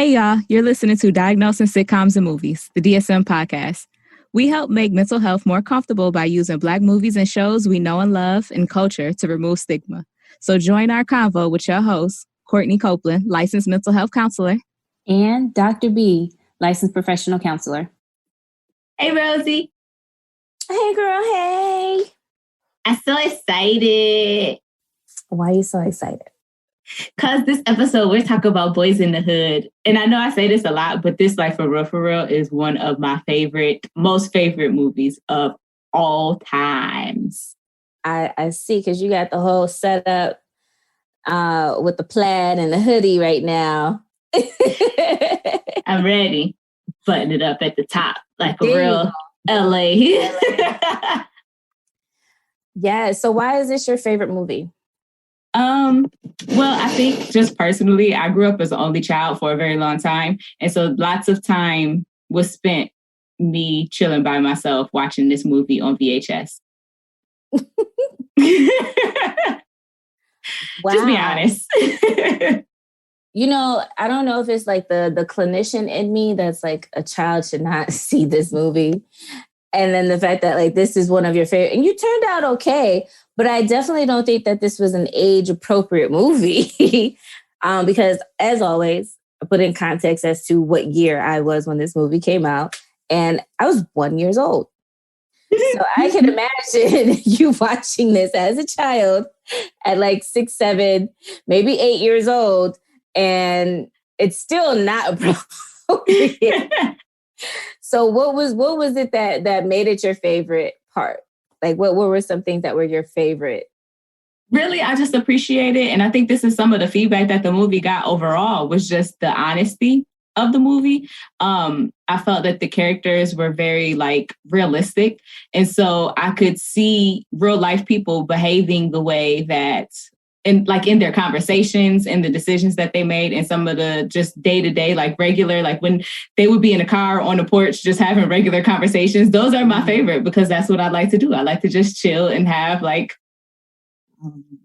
Hey, y'all, you're listening to Diagnosing Sitcoms and Movies, the DSM podcast. We help make mental health more comfortable by using Black movies and shows we know and love and culture to remove stigma. So join our convo with your host, Courtney Copeland, licensed mental health counselor. And Dr. B, licensed professional counselor. Hey, Rosie. Hey, girl, hey. I'm so excited. Why are you so excited? Because this episode, we're talking about Boyz N the Hood. And I know I say this a lot, but this, like, for real, is one of my most favorite movies of all times. I see, because you got the whole setup with the plaid and the hoodie right now. I'm ready. Button it up at the top, like a real LA. Yeah, so why is this your favorite movie? Well, I think just personally, I grew up as an only child for a very long time. And so lots of time was spent me chilling by myself watching this movie on VHS. Wow. Just be honest. You know, I don't know if it's like the clinician in me that's like, a child should not see this movie. And then the fact that like this is one of your favorite, and you turned out okay, but I definitely don't think that this was an age appropriate movie. Because as always, I put in context as to what year I was when this movie came out, and I was 1 year old. So I can imagine you watching this as a child at like 6, 7, maybe 8 years old, and it's still not appropriate. So what was it that made it your favorite part? Like what were some things that were your favorite? Really, I just appreciate it. And I think this is some of the feedback that the movie got overall was just the honesty of the movie. I felt that the characters were very like realistic. And so I could see real life people behaving the way that in their conversations and the decisions that they made and some of the just day-to-day, like regular, like when they would be in a car on a porch, just having regular conversations. Those are my favorite because that's what I like to do. I like to just chill and have like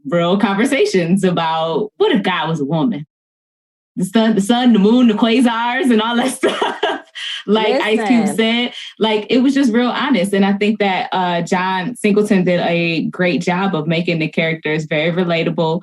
real conversations about what if God was a woman? The sun, the moon, the quasars and all that stuff. Like Listen. Ice Cube said, like it was just real honest. And I think that John Singleton did a great job of making the characters very relatable,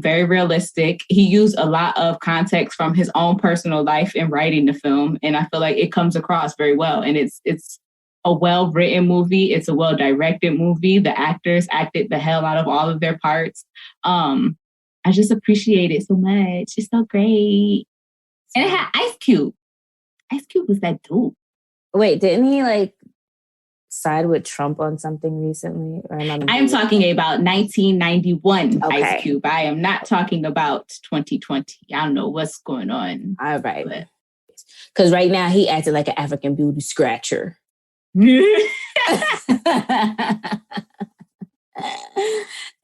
very realistic. He used a lot of context from his own personal life in writing the film. And I feel like it comes across very well. And it's a well-written movie. It's a well-directed movie. The actors acted the hell out of all of their parts. I just appreciate it so much. It's so great. And it had Ice Cube. Ice Cube was that dude. Wait, didn't he like side with Trump on something recently? Or I'm talking about 1991 Okay. Ice Cube. I am not talking about 2020. I don't know what's going on. All right. Because right now he acted like an African beauty scratcher.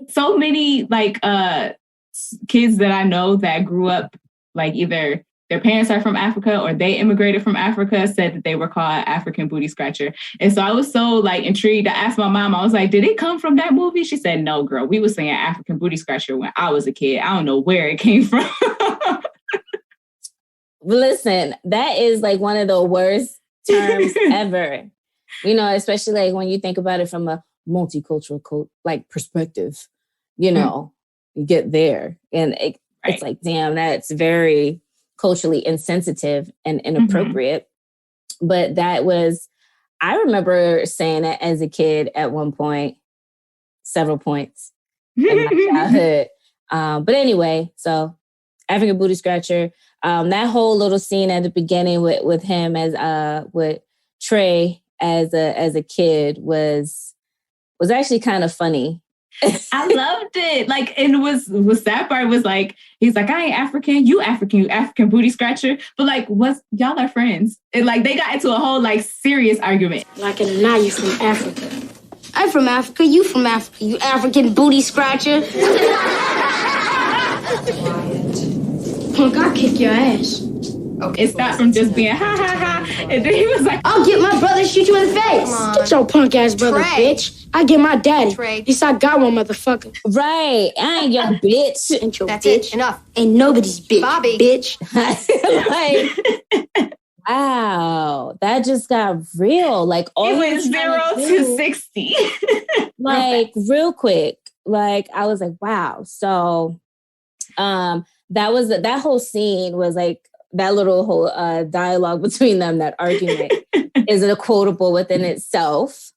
So many like kids that I know that grew up like either their parents are from Africa or they immigrated from Africa said that they were called African booty scratcher. And so I was so like intrigued. I asked my mom, I was like, did it come from that movie? She said, no, girl, we were saying African booty scratcher when I was a kid. I don't know where it came from. Listen, that is like one of the worst terms ever. You know, especially like when you think about it from a multicultural like perspective, you know, you get there and it's like, damn, that's very culturally insensitive and inappropriate. Mm-hmm. But that was, I remember saying it as a kid at one point, several points in my childhood. But anyway, so African booty scratcher, that whole little scene at the beginning with him as with Trey as a kid was actually kind of funny. I loved it. Like, and the sad part was like, he's like, I ain't African, you African booty scratcher. But like, y'all are friends. And like, they got into a whole like serious argument. Like, and now you from Africa. I'm from Africa, you from Africa, you African booty scratcher. Quiet. Punk, I'll kick your ass. Okay. It stopped from just being ha ha ha, and then he was like, I'll get my brother, shoot you in the face. Get your punk ass brother, bitch. I get my daddy. At least I got one, motherfucker. Right. I ain't your bitch. Ain't your That's bitch. It. Enough. Ain't nobody's bitch. Bobby. Bitch. Like, wow. That just got real. Like, all it went 0 to 60. Like, real quick. Like, I was like, wow. So, that whole scene was like, that little whole dialogue between them, that argument is a quotable within itself.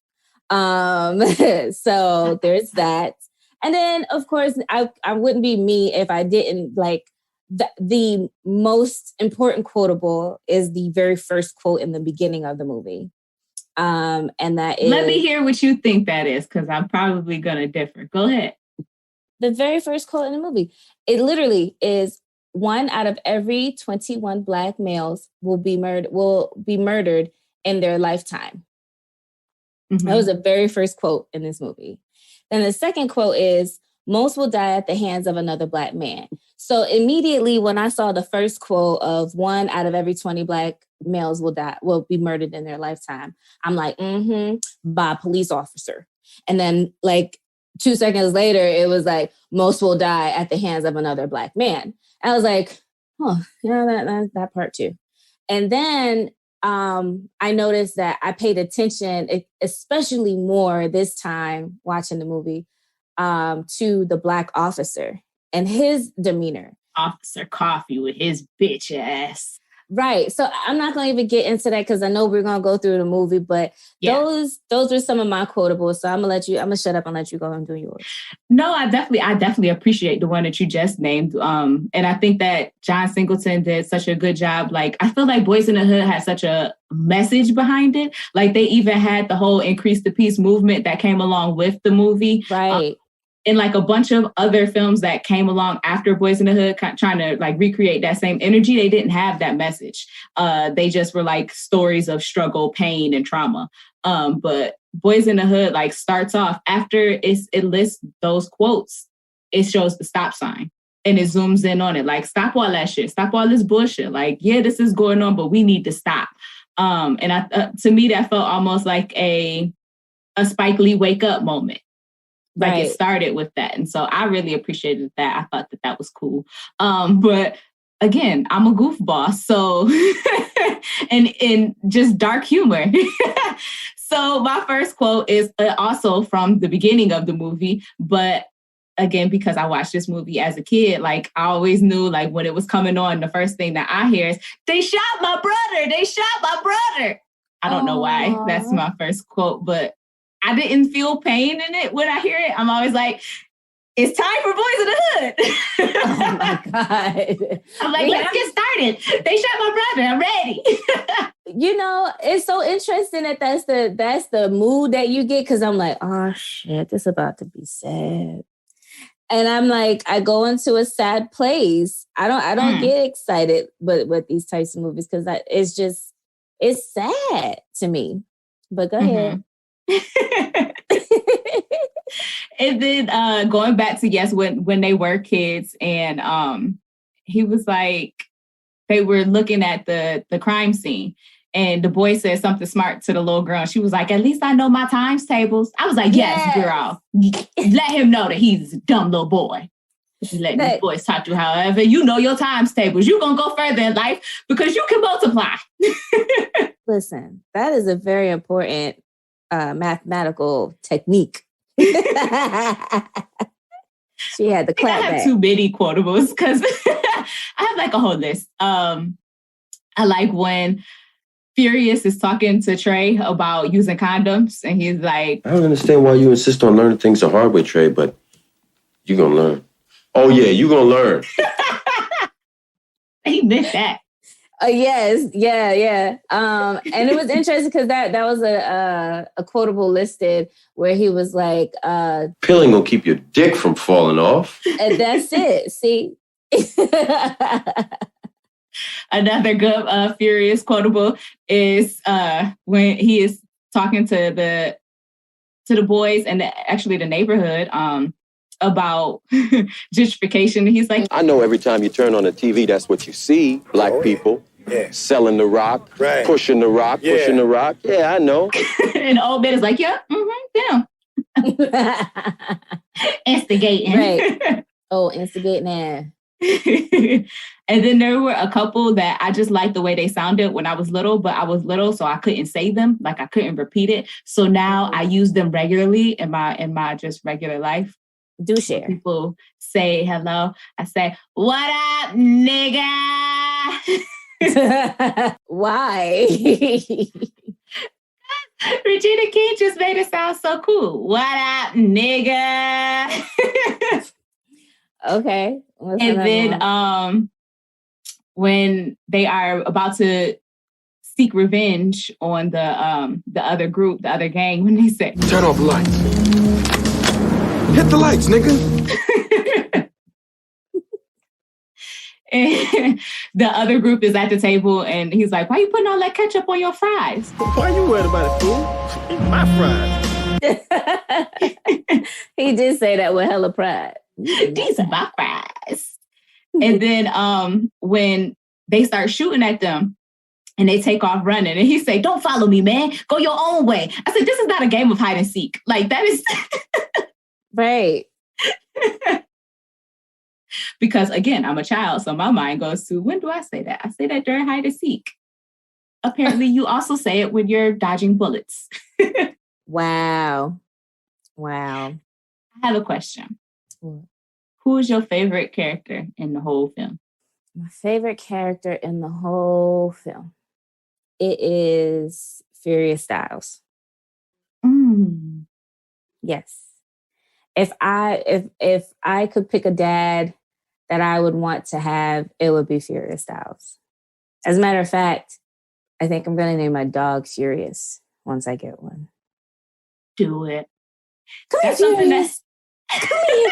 So there's that. And then, of course, I wouldn't be me if I didn't like the most important quotable is the very first quote in the beginning of the movie. And that is... Let me hear what you think that is, because I'm probably going to differ. Go ahead. The very first quote in the movie. It literally is, 1 out of every 21 Black males will be murdered in their lifetime. Mm-hmm. That was the very first quote in this movie. Then the second quote is, most will die at the hands of another Black man. So immediately when I saw the first quote of 1 out of every 20 Black males will be murdered in their lifetime, I'm like, by a police officer. And then like 2 seconds later, it was like, most will die at the hands of another Black man. I was like, that part too. And then I noticed that I paid attention, especially more this time watching the movie, to the Black officer and his demeanor. Officer Coffee with his bitch ass. Right. So I'm not going to even get into that because I know we're going to go through the movie, but those were some of my quotables. So I'm going to shut up and let you go and do yours. No, I definitely appreciate the one that you just named. And I think that John Singleton did such a good job. Like, I feel like Boyz N the Hood had such a message behind it. Like, they even had the whole Increase the Peace movement that came along with the movie. Right. And like a bunch of other films that came along after Boyz N the Hood, trying to like recreate that same energy, they didn't have that message. They just were like stories of struggle, pain, and trauma. But Boyz N the Hood like starts off after it lists those quotes. It shows the stop sign and it zooms in on it. Like, stop all that shit. Stop all this bullshit. Like, yeah, this is going on, but we need to stop. And to me, that felt almost like a Spike Lee wake up moment. Like, right. It started with that. And so I really appreciated that. I thought that was cool. But again, I'm a goofball. So, and just dark humor. So my first quote is also from the beginning of the movie. But again, because I watched this movie as a kid, like, I always knew, like, when it was coming on, the first thing that I hear is, they shot my brother. They shot my brother. I don't know why that's my first quote, but I didn't feel pain in it when I hear it. I'm always like, it's time for Boyz N the Hood. Oh my God. I'm like, let's get started. They shot my brother. I'm ready. You know, it's so interesting that that's the mood that you get. Cause I'm like, oh shit, this is about to be sad. And I'm like, I go into a sad place. I don't get excited with these types of movies because it's sad to me. But go ahead. And then going back to when they were kids, and he was like, they were looking at the crime scene, and the boy said something smart to the little girl. And she was like, at least I know my times tables. I was like, yes, girl. Let him know that he's a dumb little boy. Let these boys talk to you however. You know your times tables. You're going to go further in life because you can multiply. Listen, that is a very important mathematical technique. She had the clap. I have too many quotables because I have like a whole list. I like when Furious is talking to Trey about using condoms, and he's like, I don't understand why you insist on learning things the hard way, Trey, but you're gonna learn. Oh yeah, you're gonna learn. He meant that. Yes, yeah. And it was interesting because that was a quotable listed where he was like, "Pilling will keep your dick from falling off." And that's it. See. Another good Furious quotable is when he is talking to the boys and actually the neighborhood about gentrification. He's like, I know every time you turn on the TV, that's what you see, black people. Yeah. Selling the rock, Right. pushing the rock, pushing the rock. Yeah, I know. And the old man is like, yeah, damn. Instigating. Right. Oh, instigating. And then there were a couple that I just liked the way they sounded when I was little, but I was little, so I couldn't say them. Like I couldn't repeat it. So now I use them regularly in my just regular life. Do share. People say hello. I say, what up, nigga? Why? Regina King just made it sound so cool. What up, nigga? Okay. And then when they are about to seek revenge on the other group, the other gang, when they say, turn off the lights. Hit the lights, nigga. and the other group is at the table and he's like, why you putting all that ketchup on your fries? Why you worried about it, fool? Eat my fries. He did say that with hella pride. These are my fries. And then when they start shooting at them and they take off running and he say, don't follow me, man. Go your own way. I said, this is not a game of hide and seek. Like that is... Right. Because again, I'm a child. So my mind goes to, when do I say that? I say that during hide and seek. Apparently you also say it when you're dodging bullets. Wow. I have a question. Who is your favorite character in the whole film? My favorite character in the whole film. It is Furious Styles. Yes. If I could pick a dad that I would want to have, it would be Furious Styles. As a matter of fact, I think I'm going to name my dog Furious once I get one. Do it. Come here, Furious. Come here.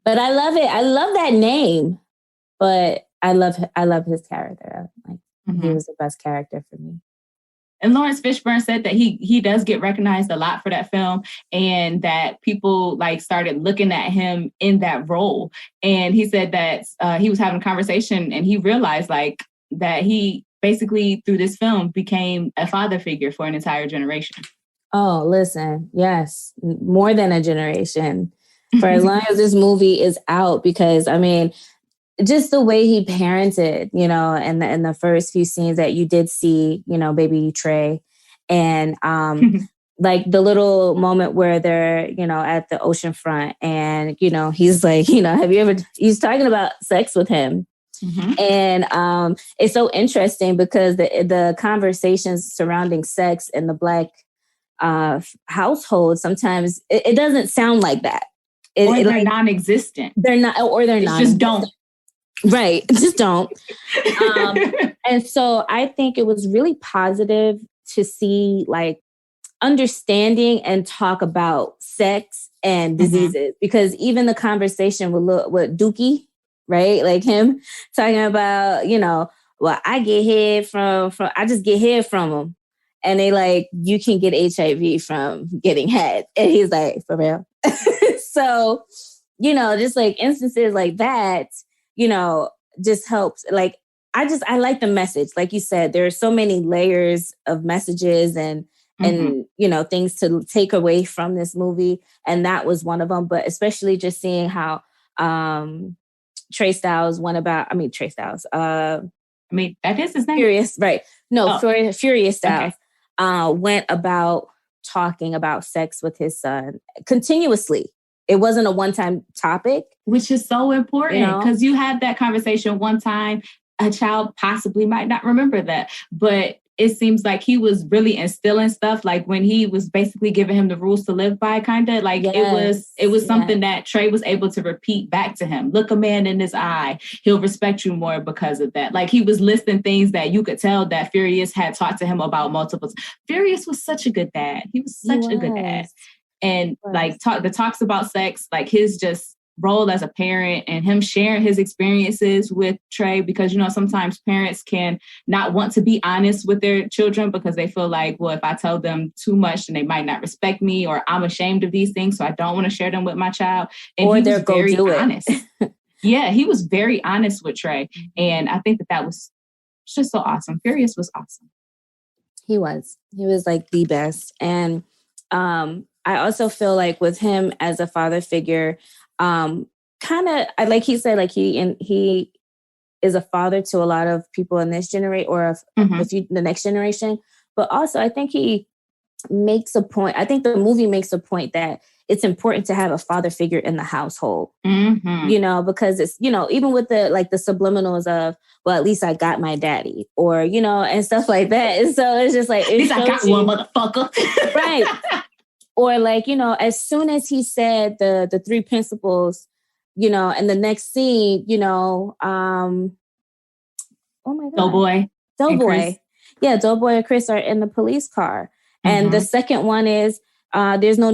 But I love it. I love that name. But I love his character. Like he was the best character for me. And Lawrence Fishburne said that he does get recognized a lot for that film and that people like started looking at him in that role. And he said that he was having a conversation and he realized like that he basically through this film became a father figure for an entire generation. Oh, listen. Yes. More than a generation. For as long as this movie is out, because I mean, just the way he parented, you know, and in the first few scenes that you did see, you know, baby Trey, and like the little moment where they're, you know, at the ocean front, and you know, he's like, you know, he's talking about sex with him, and it's so interesting because the conversations surrounding sex in the Black household sometimes it doesn't sound like that. Or they're non-existent. They're not, or they're not. Just don't. Right. Just don't. And so I think it was really positive to see like understanding and talk about sex and diseases, because even the conversation with Dookie, right? Like him talking about, you know, well, I get head I just get head from him. And they like, you can get HIV from getting head. And he's like, for real? So, you know, just like instances like that, you know, just helps. Like, I like the message. Like you said, there are so many layers of messages and, you know, things to take away from this movie. And that was one of them. But especially just seeing how Trey Styles went about, Trey Styles. That is his name. Furious, right. No, Furious Styles went about talking about sex with his son continuously. It wasn't a one-time topic. Which is so important because you had that conversation one time. A child possibly might not remember that, but it seems like he was really instilling stuff. Like when he was basically giving him the rules to live by, kind of like it was something that Trey was able to repeat back to him. Look a man in his eye. He'll respect you more because of that. Like he was listing things that you could tell that Furious had talked to him about multiple times. Furious was such a good dad. He was such a good dad. And like the talks about sex, like his just role as a parent and him sharing his experiences with Trey, because, you know, sometimes parents can not want to be honest with their children because they feel like, well, if I tell them too much, then they might not respect me, or I'm ashamed of these things, so I don't want to share them with my child. And or he they're was very honest. Yeah, he was very honest with Trey. And I think that was just so awesome. Furious was awesome. He was like the best. And I also feel like with him as a father figure, kind of like he said, like he is a father to a lot of people in this generation or the next generation. But also I think he makes a point. I think the movie makes a point that it's important to have a father figure in the household, you know, because it's, you know, even with the subliminals of, well, at least I got my daddy or, you know, and stuff like that. And so it's just like, at least I got one, motherfucker. Right. Or like, you know, as soon as he said the three principles, you know, and the next scene, you know, oh my God. Doughboy. Yeah. Doughboy and Chris are in the police car. And the second one is, there's no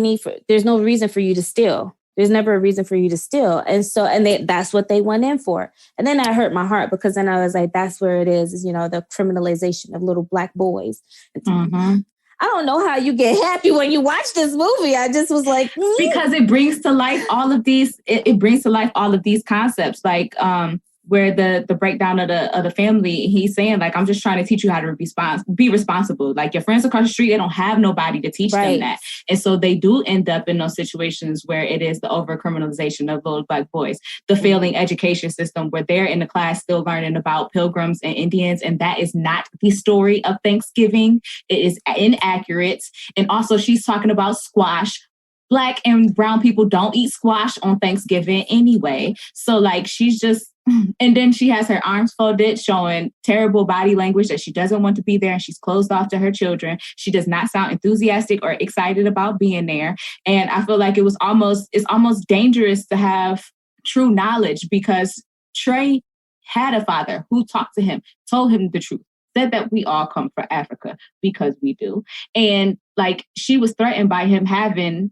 reason for you to steal. There's never a reason for you to steal. And so, that's what they went in for. And then that hurt my heart because then I was like, that's where it is, you know, the criminalization of little black boys. I don't know how you get happy when you watch this movie. I just was like, because it brings to life all of these, it brings to life all of these concepts. Like, where the breakdown of the family, he's saying like, I'm just trying to teach you how to be responsible. Like your friends across the street, they don't have nobody to teach them that. And so they do end up in those situations where it is the over criminalization of little black boys, the failing education system where they're in the class still learning about pilgrims and Indians. And that is not the story of Thanksgiving. It is inaccurate. And also she's talking about squash. Black and brown people don't eat squash on Thanksgiving anyway. So like, she's just, and then she has her arms folded, showing terrible body language that she doesn't want to be there. And she's closed off to her children. She does not sound enthusiastic or excited about being there. And I feel like it's almost dangerous to have true knowledge because Trey had a father who talked to him, told him the truth, said that we all come from Africa because we do. And like, she was threatened by him having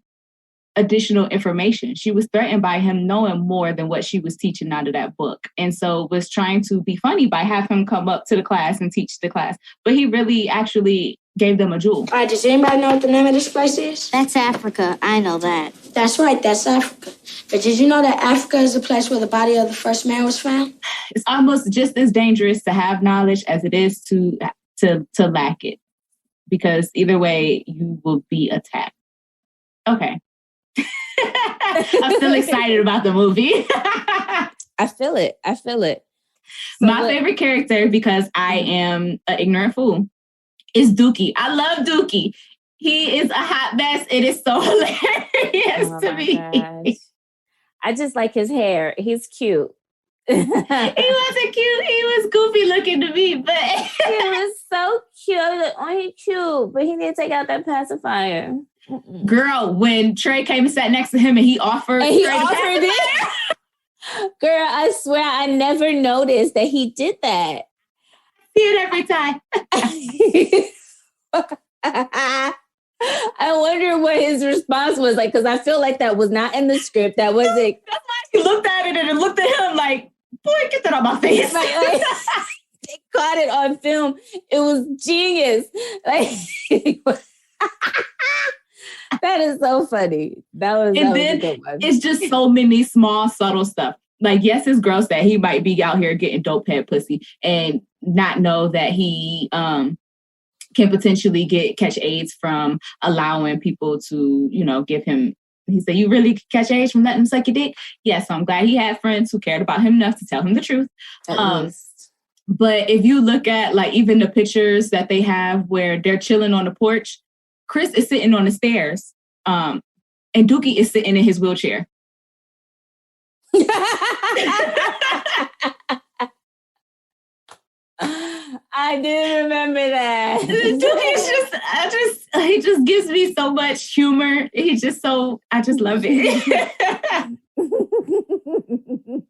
additional information. She was threatened by him knowing more than what she was teaching out of that book. And so was trying to be funny by having him come up to the class and teach the class. But he really actually gave them a jewel. All right, does anybody know what the name of this place is? That's Africa. I know that. That's right, that's Africa. But did you know that Africa is the place where the body of the first man was found? It's almost just as dangerous to have knowledge as it is to lack it. Because either way, you will be attacked. Okay. I'm still excited about the movie. I feel it. So my favorite character, because I am an ignorant fool, is Dookie. I love Dookie. He is a hot mess. It is so hilarious to me. Gosh. I just like his hair. He's cute. He wasn't cute. He was goofy looking to me, but he was so cute. I was like, oh, he's cute, but he didn't take out that pacifier. Girl, when Trey came and sat next to him and he offered it. Girl, I swear I never noticed that he did that. See it every time. I wonder what his response was like, because I feel like that was not in the script. That was it. That's why he looked at it and it looked at him like, boy, get that on my face. Like, they caught it on film. It was genius. Like, that is so funny. That was a good one. It's just so many small, subtle stuff. Like, yes, it's gross that he might be out here getting dope head pussy and not know that he can potentially catch AIDS from allowing people to, you know, give him. He said, "You really catch AIDS from letting him suck your dick?" Yes, so I'm glad he had friends who cared about him enough to tell him the truth. But if you look at like even the pictures that they have where they're chilling on the porch, Chris is sitting on the stairs, and Dookie is sitting in his wheelchair. I did remember that. Dookie he just gives me so much humor. He's just I just love it.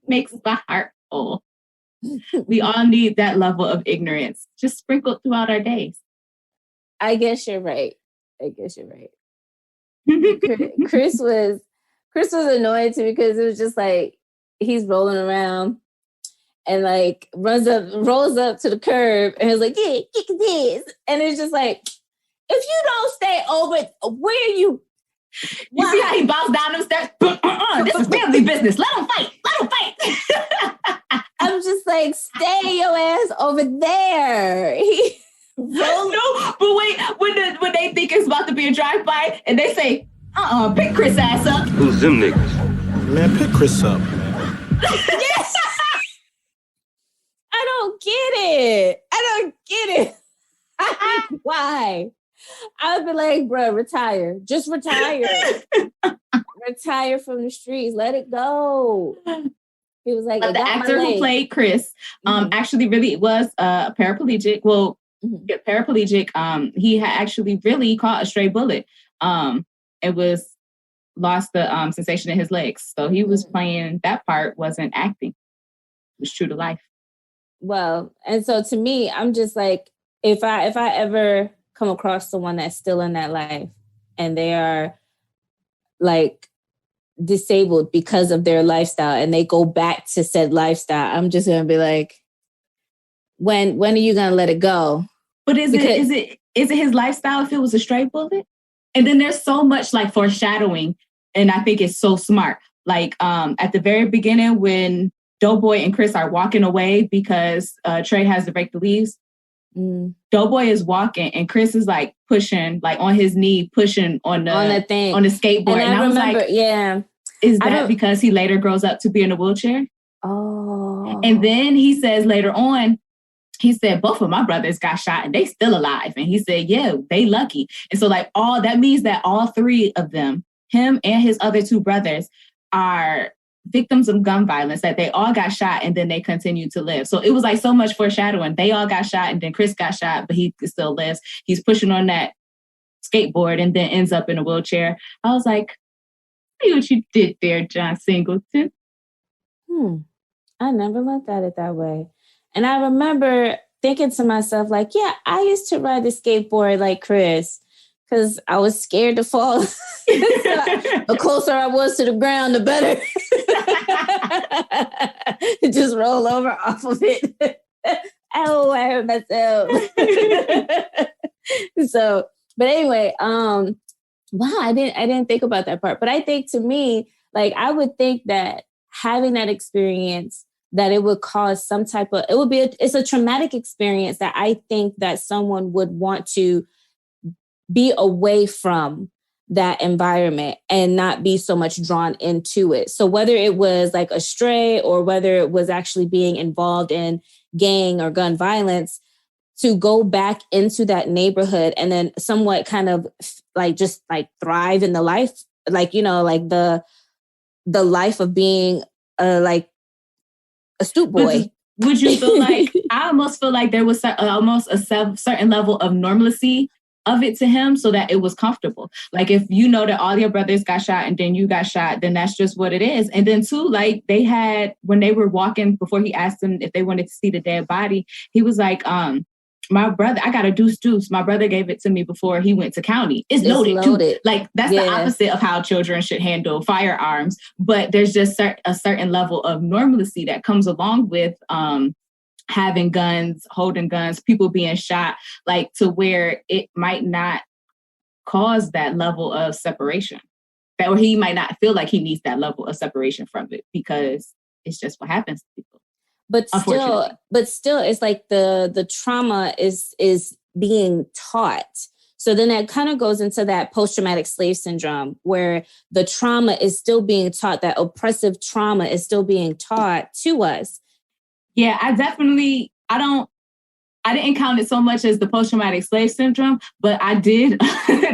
Makes my heart full. We all need that level of ignorance just sprinkled throughout our days. I guess you're right. Chris was annoyed too because it was just like he's rolling around and like rolls up to the curb and he's like, yeah, kick this. And it's just like, if you don't stay over, where are you? You see how he bounced down them steps? This is family business. Let him fight. Let him fight. I'm just like, stay your ass over there. No, but wait, when they think it's about to be a drive-by and they say, pick Chris ass up. Who's them niggas? Man, pick Chris up. Yes. I don't get it. Why? I would be like, bro, retire. Just retire. Retire from the streets. Let it go. He was like, but the actor who played Chris actually really was a paraplegic. Well, paraplegic. He had actually really caught a stray bullet. It was lost the sensation in his legs. So he was playing that part, wasn't acting. It was true to life. Well, and so to me, I'm just like, if I ever come across someone that's still in that life and they are like disabled because of their lifestyle and they go back to said lifestyle, I'm just gonna be like, when are you gonna let it go? But is it his lifestyle if it was a stray bullet? And then there's so much like foreshadowing, and I think it's so smart. Like at the very beginning when Doughboy and Chris are walking away because Trey has to break the leaves. Doughboy is walking and Chris is like pushing, like on his knee, pushing on the skateboard. And I was remember, like, is that because he later grows up to be in a wheelchair? Oh. And then he says later on, he said, both of my brothers got shot and they still alive. And he said, yeah, they lucky. And so like that means that all three of them, him and his other two brothers, are victims of gun violence, that they all got shot and then they continue to live. So it was like so much foreshadowing. They all got shot and then Chris got shot, but he still lives. He's pushing on that skateboard and then ends up in a wheelchair. I was like, see what you did there, John Singleton. I never looked at it that way. And I remember thinking to myself, like, yeah, I used to ride the skateboard like Chris because I was scared to fall. The closer I was to the ground, the better. Just roll over off of it. Oh, I hurt myself. So, but anyway, wow, I didn't think about that part. But I think to me, like, I would think that having that experience, that it would cause some type of, it's a traumatic experience that I think that someone would want to be away from that environment and not be so much drawn into it. So whether it was like a stray or whether it was actually being involved in gang or gun violence, to go back into that neighborhood and then somewhat kind of like just like thrive in the life, like, you know, like the life of being like a stoop boy. Would you feel like, I almost feel like there was almost a certain level of normalcy of it to him so that it was comfortable. Like if you know that all your brothers got shot and then you got shot, then that's just what it is. And then too, like they had, when they were walking, before he asked them if they wanted to see the dead body, he was like, my brother, I got a deuce. My brother gave it to me before he went to county. It's loaded too. Like that's the opposite of how children should handle firearms. But there's just a certain level of normalcy that comes along with having guns, holding guns, people being shot, like to where it might not cause that level of separation. Or he might not feel like he needs that level of separation from it because it's just what happens to people. But still, it's like the trauma is being taught. So then that kind of goes into that post-traumatic slave syndrome where the trauma is still being taught, that oppressive trauma is still being taught to us. Yeah, I didn't count it so much as the post-traumatic slave syndrome, but I did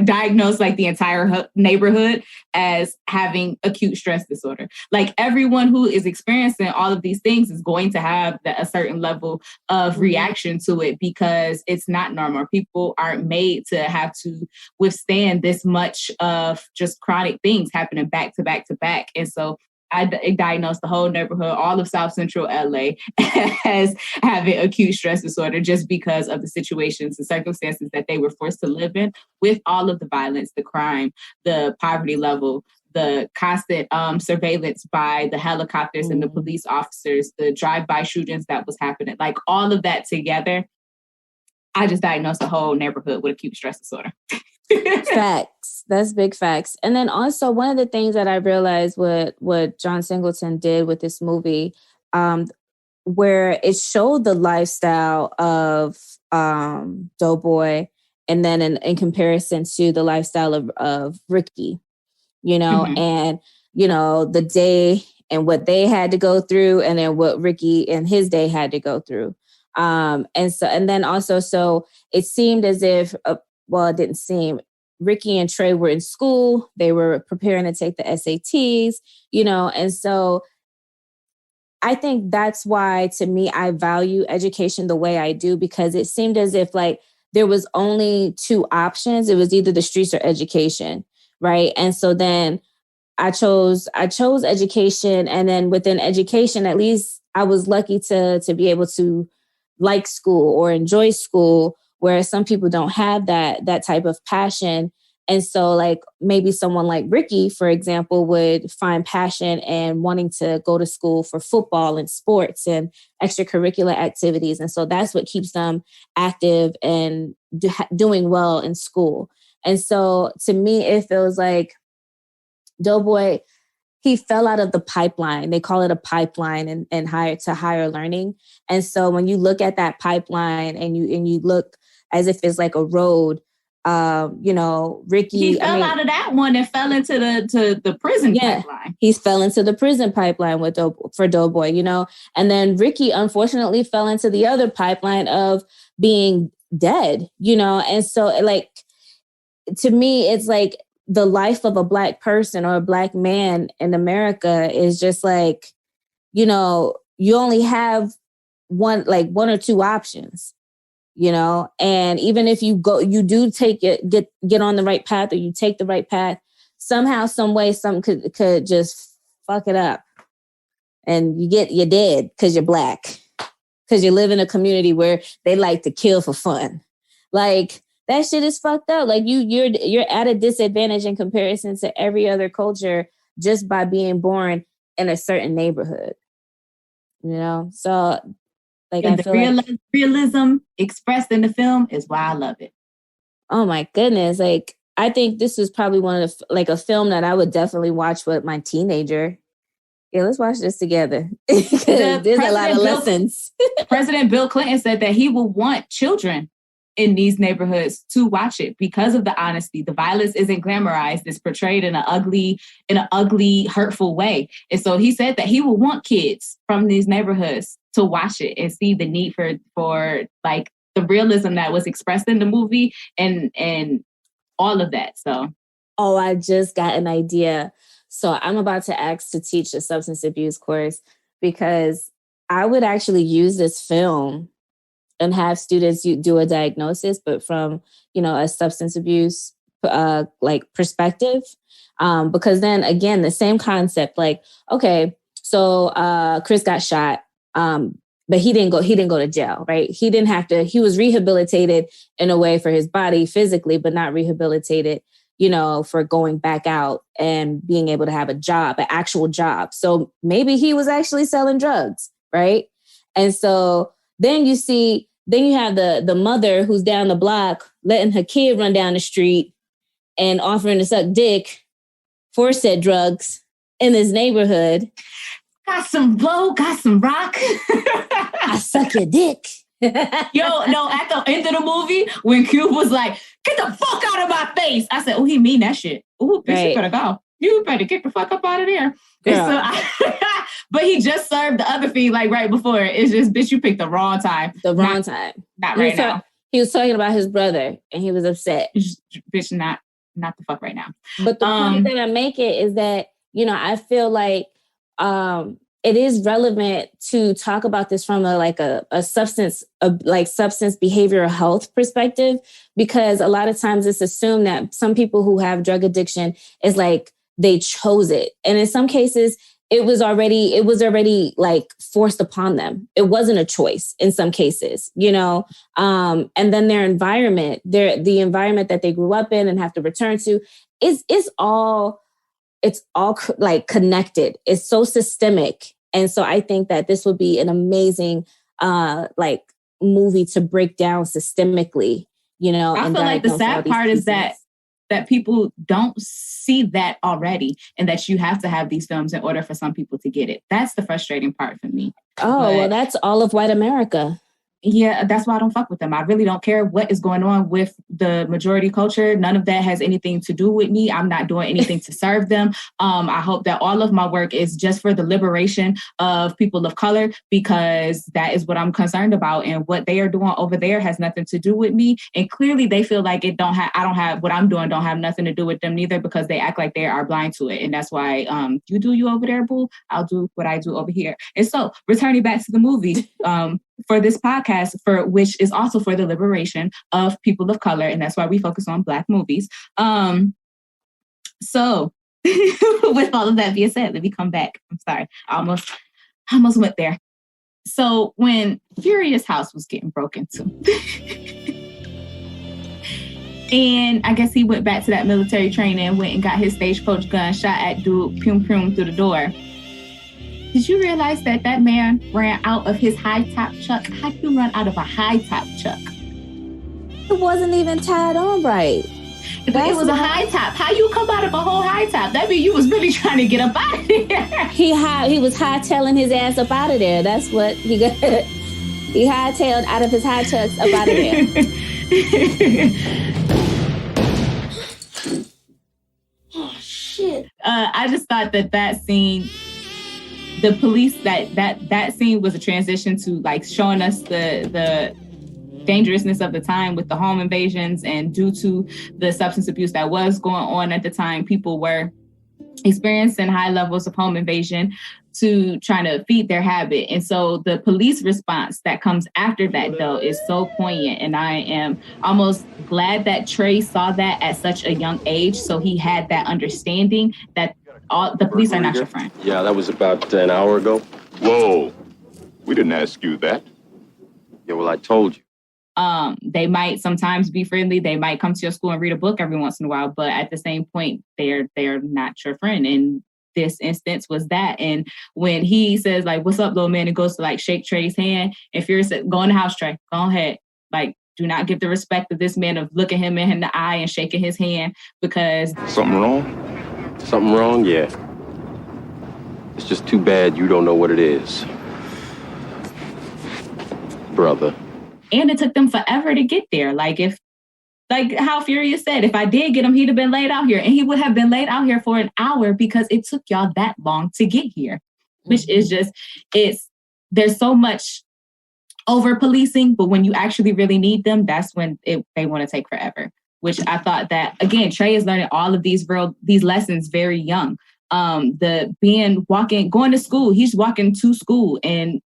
diagnose like the entire neighborhood as having acute stress disorder. Like everyone who is experiencing all of these things is going to have a certain level of reaction to it because it's not normal. People aren't made to have to withstand this much of just chronic things happening back to back to back. And so I diagnosed the whole neighborhood, all of South Central LA, as having acute stress disorder just because of the situations and circumstances that they were forced to live in with all of the violence, the crime, the poverty level, the constant surveillance by the helicopters and the police officers, the drive-by shootings that was happening, like all of that together. I just diagnosed the whole neighborhood with acute stress disorder. Facts. That's big facts. And then also one of the things that I realized what John Singleton did with this movie, where it showed the lifestyle of Doughboy, and then in comparison to the lifestyle of Ricky, and the day and what they had to go through, and then what Ricky and his day had to go through. And then also, so it seemed as if, it didn't seem, Ricky and Trey were in school. They were preparing to take the SATs, and so I think that's why, to me, I value education the way I do, because it seemed as if like there was only two options. It was either the streets or education, right? And so then I chose education, and then within education, at least I was lucky to be able to like school or enjoy school, whereas some people don't have that type of passion. And so like maybe someone like Ricky, for example, would find passion and wanting to go to school for football and sports and extracurricular activities. And so that's what keeps them active and doing well in school. And so to me, it feels like Doughboy, he fell out of the pipeline. They call it a pipeline and higher learning. And so when you look at that pipeline and you look as if it's like a road, Ricky, he fell out of that one and fell into the prison pipeline. He fell into the prison pipeline for Doughboy, and then Ricky unfortunately fell into the other pipeline of being dead, and so like, to me, it's like the life of a Black person or a Black man in America is just like, you only have one or two options. And even if you do take it, get on the right path, or you take the right path, somehow, some way, something could just fuck it up. And you're dead because you're Black, because you live in a community where they like to kill for fun. Like, that shit is fucked up. Like you're at a disadvantage in comparison to every other culture just by being born in a certain neighborhood. So like, and I feel like realism expressed in the film is why I love it. Oh my goodness. Like, I think this is probably one of a film that I would definitely watch with my teenager. Yeah, let's watch this together. There's a lot of lessons. President Bill Clinton said that he will want children in these neighborhoods to watch it because of the honesty. The violence isn't glamorized. It's portrayed in an ugly, hurtful way. And so he said that he will want kids from these neighborhoods to watch it and see the need for like the realism that was expressed in the movie and all of that. So, I just got an idea. So I'm about to ask to teach a substance abuse course, because I would actually use this film and have students do a diagnosis, but from, a substance abuse perspective. Because then again, the same concept, like, okay, so Chris got shot, but he didn't go to jail, right? He was rehabilitated in a way for his body physically, but not rehabilitated, for going back out and being able to have a job, an actual job. So maybe he was actually selling drugs, right? And so then you have the mother who's down the block letting her kid run down the street and offering to suck dick for said drugs in this neighborhood. Got some blow, got some rock. I suck your dick. Yo, no, at the end of the movie, when Cube was like, get the fuck out of my face. I said, he mean that shit. Ooh, bitch, right. You better go. You better get the fuck up out of there. But he just served the other feed like right before. It's just, bitch, you picked the wrong time. Not right now. He was talking about his brother and he was upset. Bitch, not the fuck right now. But the point that I make it is that, I feel like it is relevant to talk about this from a substance behavioral health perspective, because a lot of times it's assumed that some people who have drug addiction is like they chose it. And in some cases, it was already like forced upon them. It wasn't a choice in some cases, and then their environment, the environment that they grew up in and have to return to it's all like connected. It's so systemic. And so I think that this would be an amazing movie to break down systemically, I feel like the sad part is that that people don't see that already, and that you have to have these films in order for some people to get it. That's the frustrating part for me. Well, that's all of white America. Yeah, that's why I don't fuck with them. I really don't care what is going on with the majority culture. None of that has anything to do with me. I'm not doing anything to serve them. I hope that all of my work is just for the liberation of people of color, because that is what I'm concerned about. And what they are doing over there has nothing to do with me. And clearly they feel like I don't have what I'm doing don't have nothing to do with them neither, because they act like they are blind to it. And that's why you do you over there, boo. I'll do what I do over here. And so returning back to the movie, for this podcast, which is also for the liberation of people of color, and that's why we focus on Black movies. So with all of that being said, let me come back. I'm sorry, I almost went there. So when Furious house was getting broken into, and I guess he went back to that military training and went and got his stagecoach gun, shot at dude, pum pum through the door. Did you realize that man ran out of his high-top Chuck? How do you run out of a high-top Chuck? It wasn't even tied on right. It was a high-top. How you come out of a whole high-top? That means you was really trying to get up out of there. He was hightailing his ass up out of there. That's what he got. He hightailed out of his high chucks up out of there. Oh, shit. I just thought that scene... The police, that scene was a transition to like showing us the dangerousness of the time with the home invasions, and due to the substance abuse that was going on at the time, people were experiencing high levels of home invasion to trying to feed their habit. And so the police response that comes after that, though, is so poignant. And I am almost glad that Trey saw that at such a young age, so he had that understanding that all the police are not your friend. Yeah, that was about an hour ago. Whoa, we didn't ask you that. Yeah, well, I told you. They might sometimes be friendly. They might come to your school and read a book every once in a while, but at the same point, they're not your friend. And this instance was that. And when he says like, "What's up, little man?" and goes to like shake Trey's hand, and Furious said, "Go in the house, Trey. Go ahead." Like, do not give the respect of this man of looking him in the eye and shaking his hand, because Something wrong? Something wrong? Yeah. It's just too bad you don't know what it is. Brother. And it took them forever to get there. Like how Furious said, if I did get him, he'd have been laid out here. And he would have been laid out here for an hour because it took y'all that long to get here. Which is just, there's so much over policing, but when you actually really need them, that's when they want to take forever. Which I thought that, again, Trey is learning all of these lessons very young. Going to school, he's walking to school and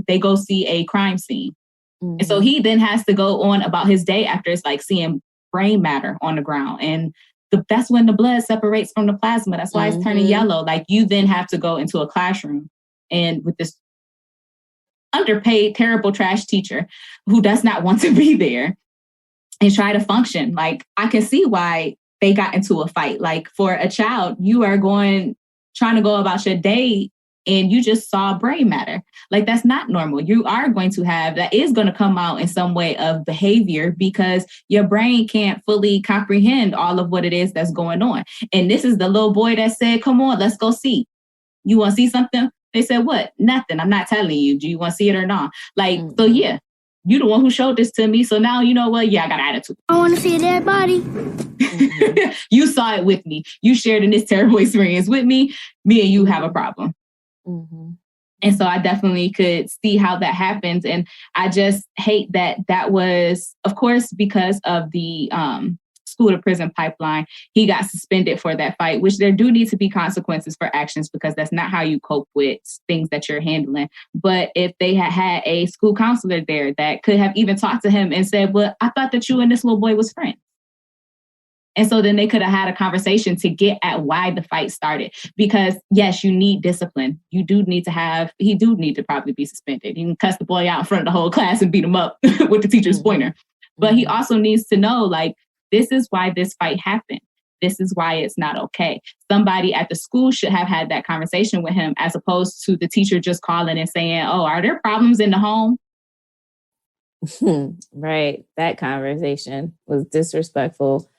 they go see a crime scene. Mm-hmm. And so he then has to go on about his day after it's like seeing brain matter on the ground. And that's when the blood separates from the plasma. That's why it's turning yellow. Like, you then have to go into a classroom and with this underpaid, terrible trash teacher who does not want to be there and try to function. Like, I can see why they got into a fight. Like, for a child, you are trying to go about your day and you just saw brain matter. Like, that's not normal. You are going to that is going to come out in some way of behavior because your brain can't fully comprehend all of what it is that's going on. And this is the little boy that said, "Come on, let's go see. You want to see something?" They said, "What? Nothing. I'm not telling you. Do you want to see it or not?" Like, so yeah, you the one who showed this to me. So now you know what? Yeah, I got an attitude. I want to see a dead body. You saw it with me. You shared in this terrible experience with me. Me and you have a problem. Mm-hmm. And so I definitely could see how that happens. And I just hate that was, of course, because of the school to prison pipeline, he got suspended for that fight, which there do need to be consequences for actions because that's not how you cope with things that you're handling. But if they had a school counselor there that could have even talked to him and said, "Well, I thought that you and this little boy was friends." And so then they could have had a conversation to get at why the fight started. Because yes, you need discipline. He do need to probably be suspended. You can cuss the boy out in front of the whole class and beat him up with the teacher's pointer. But he also needs to know, like, this is why this fight happened. This is why it's not okay. Somebody at the school should have had that conversation with him as opposed to the teacher just calling and saying, "Oh, are there problems in the home?" Right. That conversation was disrespectful.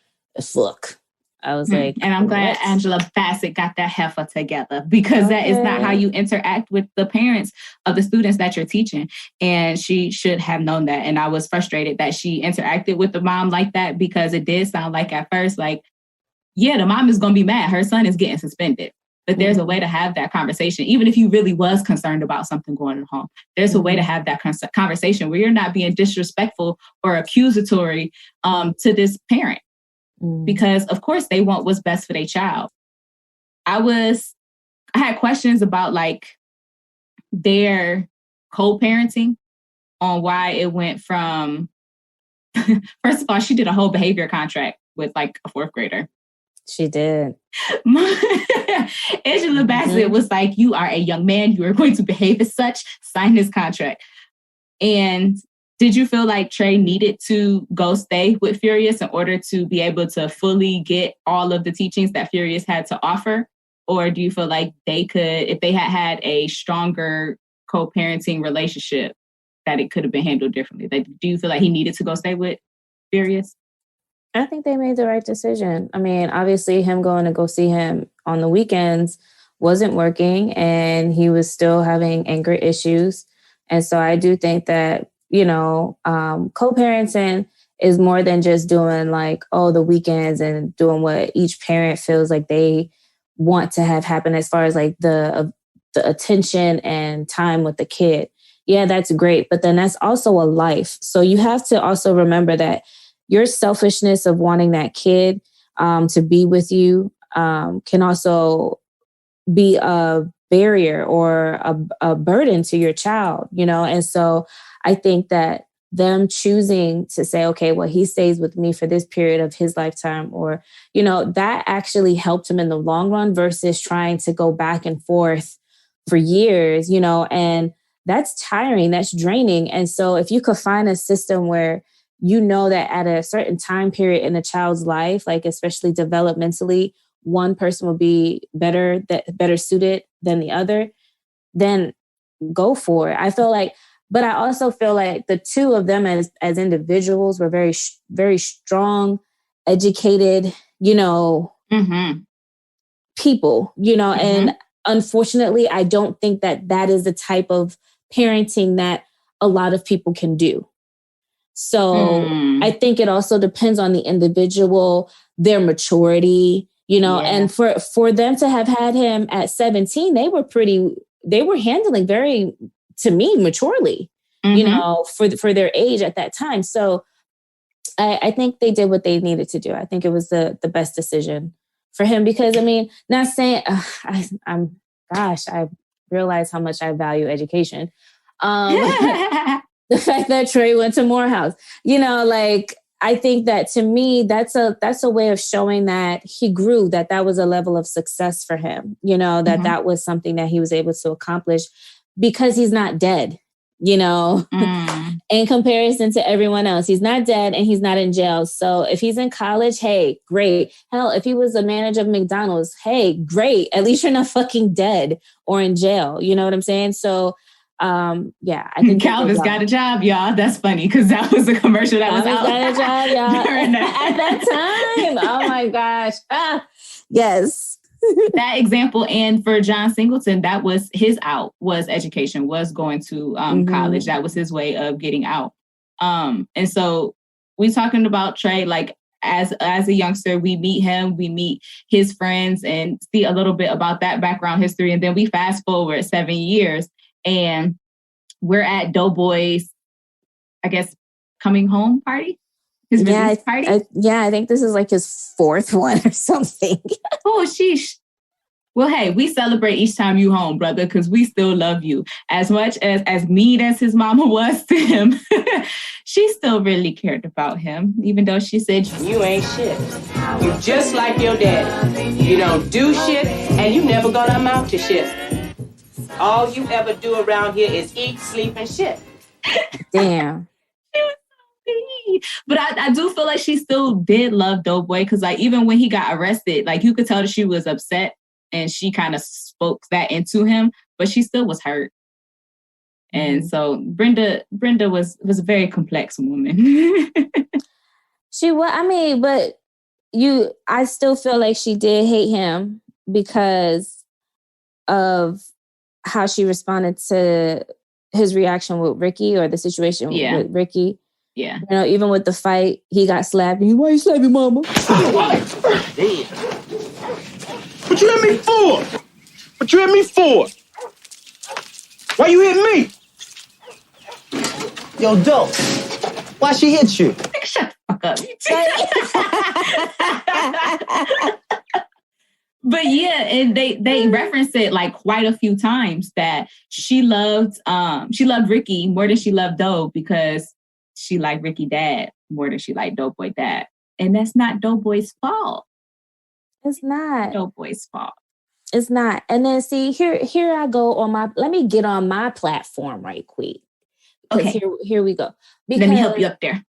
fuck. I was like, and I'm glad Angela Bassett got that heifer together, because that is not how you interact with the parents of the students that you're teaching. And she should have known that. And I was frustrated that she interacted with the mom like that, because it did sound like at first, like, yeah, the mom is going to be mad. Her son is getting suspended. But there's a way to have that conversation. Even if you really was concerned about something going on at home, there's a way to have that conversation where you're not being disrespectful or accusatory to this parent. Because of course they want what's best for their child. I had questions about like their co-parenting, on why it went from, first of all, she did a whole behavior contract with like a 4th grader. She did. Angela Bassett was like, you are a young man, you are going to behave as such, sign this contract. And did you feel like Trey needed to go stay with Furious in order to be able to fully get all of the teachings that Furious had to offer? Or do you feel like they could, if they had a stronger co-parenting relationship, that it could have been handled differently? Like, do you feel like he needed to go stay with Furious? I think they made the right decision. I mean, obviously him going to go see him on the weekends wasn't working, and he was still having anger issues. And so I do think that, co-parenting is more than just doing like, the weekends and doing what each parent feels like they want to have happen as far as like the attention and time with the kid. Yeah, that's great. But then that's also a life. So you have to also remember that your selfishness of wanting that kid to be with you can also be a barrier or a burden to your child, And so I think that them choosing to say, okay, well, he stays with me for this period of his lifetime, or, that actually helped him in the long run versus trying to go back and forth for years, and that's tiring, that's draining. And so if you could find a system where that at a certain time period in a child's life, like especially developmentally, one person will be better suited than the other, then go for it. I feel like, but I also feel like the two of them as individuals were very, very strong, educated, people, and unfortunately, I don't think that is the type of parenting that a lot of people can do. So I think it also depends on the individual, their maturity, and for them to have had him at 17, they were handling very, to me, maturely, for their age at that time. So I think they did what they needed to do. I think it was the best decision for him, because I mean, not saying I realize how much I value education. The fact that Trey went to Morehouse, I think that to me, that's a way of showing that he grew, that was a level of success for him, that was something that he was able to accomplish because he's not dead, in comparison to everyone else. He's not dead and he's not in jail. So if he's in college, hey, great. Hell, if he was a manager of McDonald's, hey, great. At least you're not fucking dead or in jail. You know what I'm saying? So I think Calvin's got a job, y'all. That's funny because that was a commercial that was out. Got a job, y'all. At that time. Oh my gosh. Yes. That example, and for John Singleton, that was his out, was education, was going to college. That was his way of getting out. And so we talking about Trey, like as a youngster, we meet him, we meet his friends and see a little bit about that background history. And then we fast forward 7 years and we're at Doughboy's, I guess, coming home party. His release party? I think this is like his 4th one or something. Oh, sheesh. Well, hey, we celebrate each time you home, brother, because we still love you. As much as mean as his mama was to him, she still really cared about him, even though she said, you ain't shit. You just like your daddy. You don't do shit, and you never gonna amount to shit. All you ever do around here is eat, sleep, and shit. Damn. But I do feel like she still did love Doughboy, because like even when he got arrested, like you could tell that she was upset and she kind of spoke that into him, but she still was hurt. And so Brenda was a very complex woman. She was, but I still feel like she did hate him because of how she responded to his reaction with Ricky, or the situation with Ricky. Yeah. You know, even with the fight, he got slapped. Why you slap your mama? Damn. What you hit me for? What you hit me for? Why you hit me? Yo, dope. Why she hit you? Shut the fuck up. But yeah, and they reference it like quite a few times that she loved Ricky more than she loved Doe because she liked Ricky dad more than she liked Doughboy dad. And that's not Doughboy's fault. It's not. Doughboy's fault. It's not. And then see, here I go let me get on my platform right quick. Okay. Here we go. Because, let me help you up there.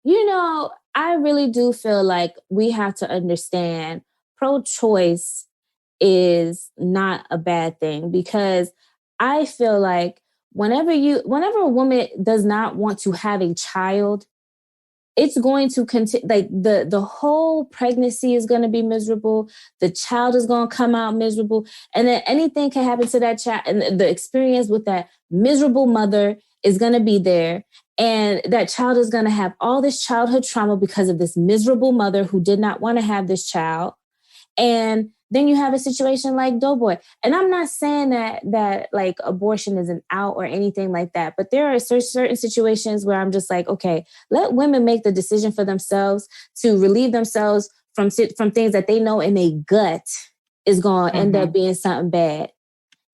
You know, I really do feel like we have to understand pro-choice is not a bad thing, because I feel like whenever a woman does not want to have a child, it's going to continue. Like the whole pregnancy is going to be miserable. The child is going to come out miserable, and then anything can happen to that child, and the experience with that miserable mother is going to be there. And that child is going to have all this childhood trauma because of this miserable mother who did not want to have this child. And then you have a situation like Doughboy. And I'm not saying that like abortion isn't out or anything like that, but there are certain situations where I'm just like, okay, let women make the decision for themselves to relieve themselves from things that they know in their gut is going to end up being something bad.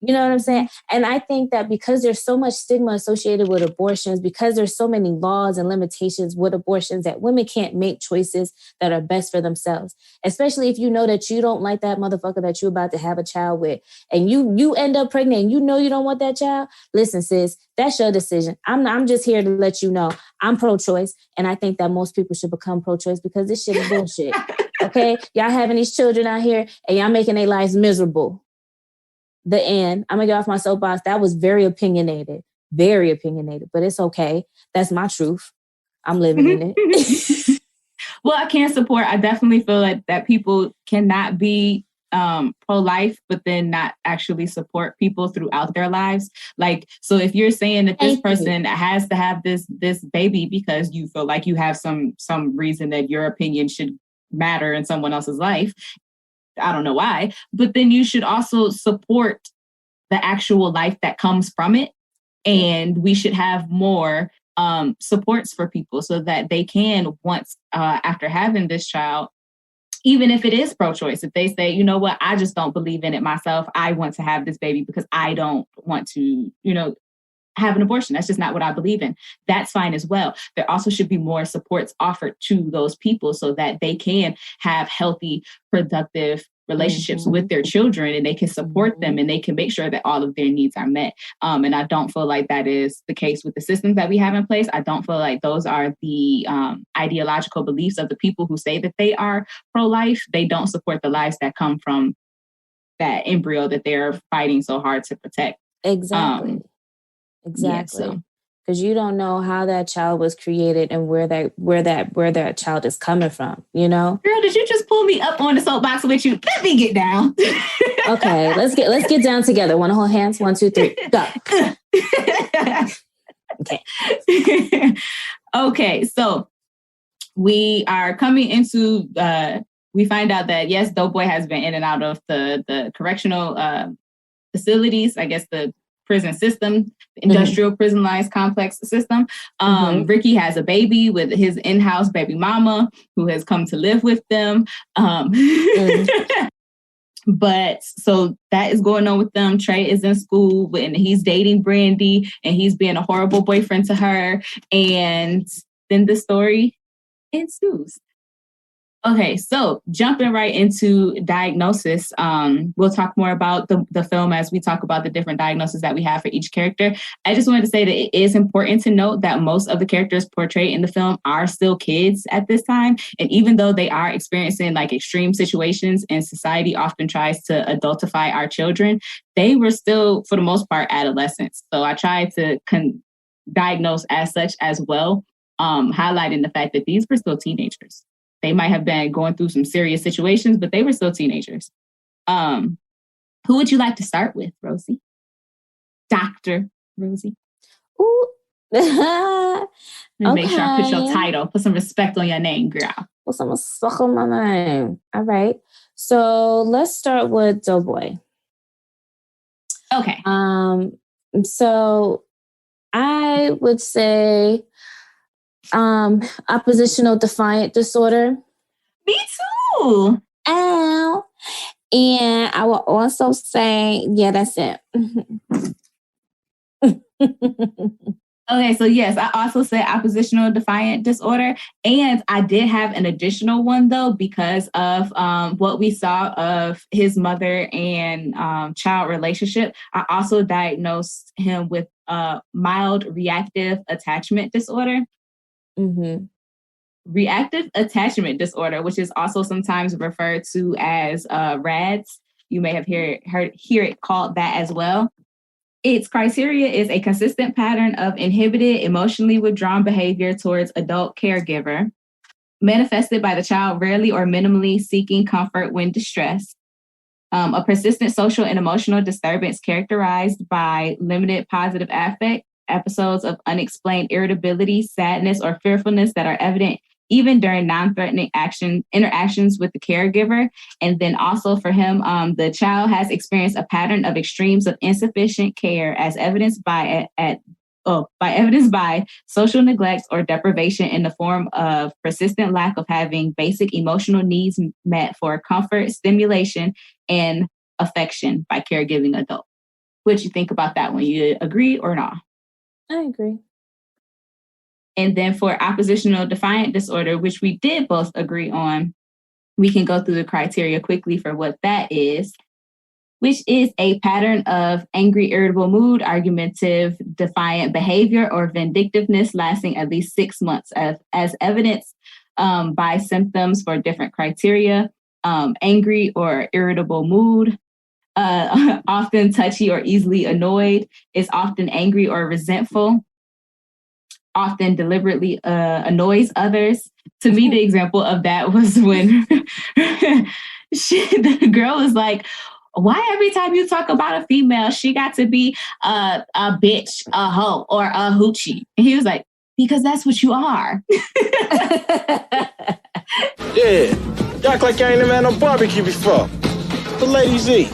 You know what I'm saying? And I think that because there's so much stigma associated with abortions, because there's so many laws and limitations with abortions, that women can't make choices that are best for themselves. Especially if you know that you don't like that motherfucker that you're about to have a child with, and you end up pregnant and you know you don't want that child. Listen, sis, that's your decision. I'm just here to let you know I'm pro-choice, and I think that most people should become pro-choice because this shit is bullshit. Okay? Y'all having these children out here and y'all making their lives miserable. The end. I'm gonna get off my soapbox. That was very opinionated, but it's okay. That's my truth. I'm living in it. Well, I can't support. I definitely feel like that people cannot be pro-life, but then not actually support people throughout their lives. Like, so if you're saying that this person has to have this baby because you feel like you have some reason that your opinion should matter in someone else's life, I don't know why, but then you should also support the actual life that comes from it. And we should have more supports for people so that they can, once after having this child, even if it is pro-choice, if they say, you know what, I just don't believe in it myself. I want to have this baby because I don't want to, have an abortion. That's just not what I believe in. That's fine as well. There also should be more supports offered to those people so that they can have healthy, productive relationships with their children, and they can support them, and they can make sure that all of their needs are met. And I don't feel like that is the case with the systems that we have in place. I don't feel like those are the ideological beliefs of the people who say that they are pro-life. They don't support the lives that come from that embryo that they're fighting so hard to protect. Exactly. Because you don't know how that child was created and where that child is coming from, Girl, did you just pull me up on the soapbox with you? Let me get down. Okay, let's get down together. Want to hold hands? 1, 2, 3, go. Okay. Okay, so we are coming into we find out that yes, Doughboy has been in and out of the correctional facilities, I guess the prison system, the industrial prisonized complex system. Ricky has a baby with his in-house baby mama who has come to live with them. But so that is going on with them. Trey is in school and he's dating Brandy and he's being a horrible boyfriend to her. And then the story ensues. Okay, so jumping right into diagnosis, we'll talk more about the film as we talk about the different diagnoses that we have for each character. I just wanted to say that it is important to note that most of the characters portrayed in the film are still kids at this time. And even though they are experiencing like extreme situations and society often tries to adultify our children, they were still, for the most part, adolescents. So I tried to diagnose as such as well. highlighting the fact that these were still teenagers. They might have been going through some serious situations, but they were still teenagers. Who would you like to start with, Rosie? Dr. Rosie. Ooh. Make sure I put your title. Put some respect on your name, girl. Put some respect on my name. All right. So let's start with Doughboy. Okay. So I would say oppositional defiant disorder. Me too. Ow. And I will also say, yeah, that's it. Okay, so yes, I also say oppositional defiant disorder. And I did have an additional one, though, because of what we saw of his mother and child relationship. I also diagnosed him with mild reactive attachment disorder. Mm-hmm. Reactive attachment disorder, which is also sometimes referred to as RADS. You may have hear it called that as well. Its criteria is a consistent pattern of inhibited, emotionally withdrawn behavior towards adult caregiver, manifested by the child rarely or minimally seeking comfort when distressed, a persistent social and emotional disturbance characterized by limited positive affect, episodes of unexplained irritability, sadness, or fearfulness that are evident even during non-threatening interactions with the caregiver. And then also for him, the child has experienced a pattern of extremes of insufficient care as evidenced by social neglect or deprivation in the form of persistent lack of having basic emotional needs met for comfort, stimulation, and affection by caregiving adult. What you think about that one? You agree or not? I agree. And then for oppositional defiant disorder, which we did both agree on, we can go through the criteria quickly for what that is, which is a pattern of angry, irritable mood, argumentative, defiant behavior, or vindictiveness lasting at least 6 months as evidenced by symptoms for different criteria. Angry or irritable mood, often touchy or easily annoyed, is often angry or resentful, often deliberately annoys others. To me, the example of that was when the girl was like, why every time you talk about a female, she got to be a bitch, a hoe, or a hoochie? And he was like, because that's what you are. Yeah, you act like I ain't never had no barbecue before. The ladies eat.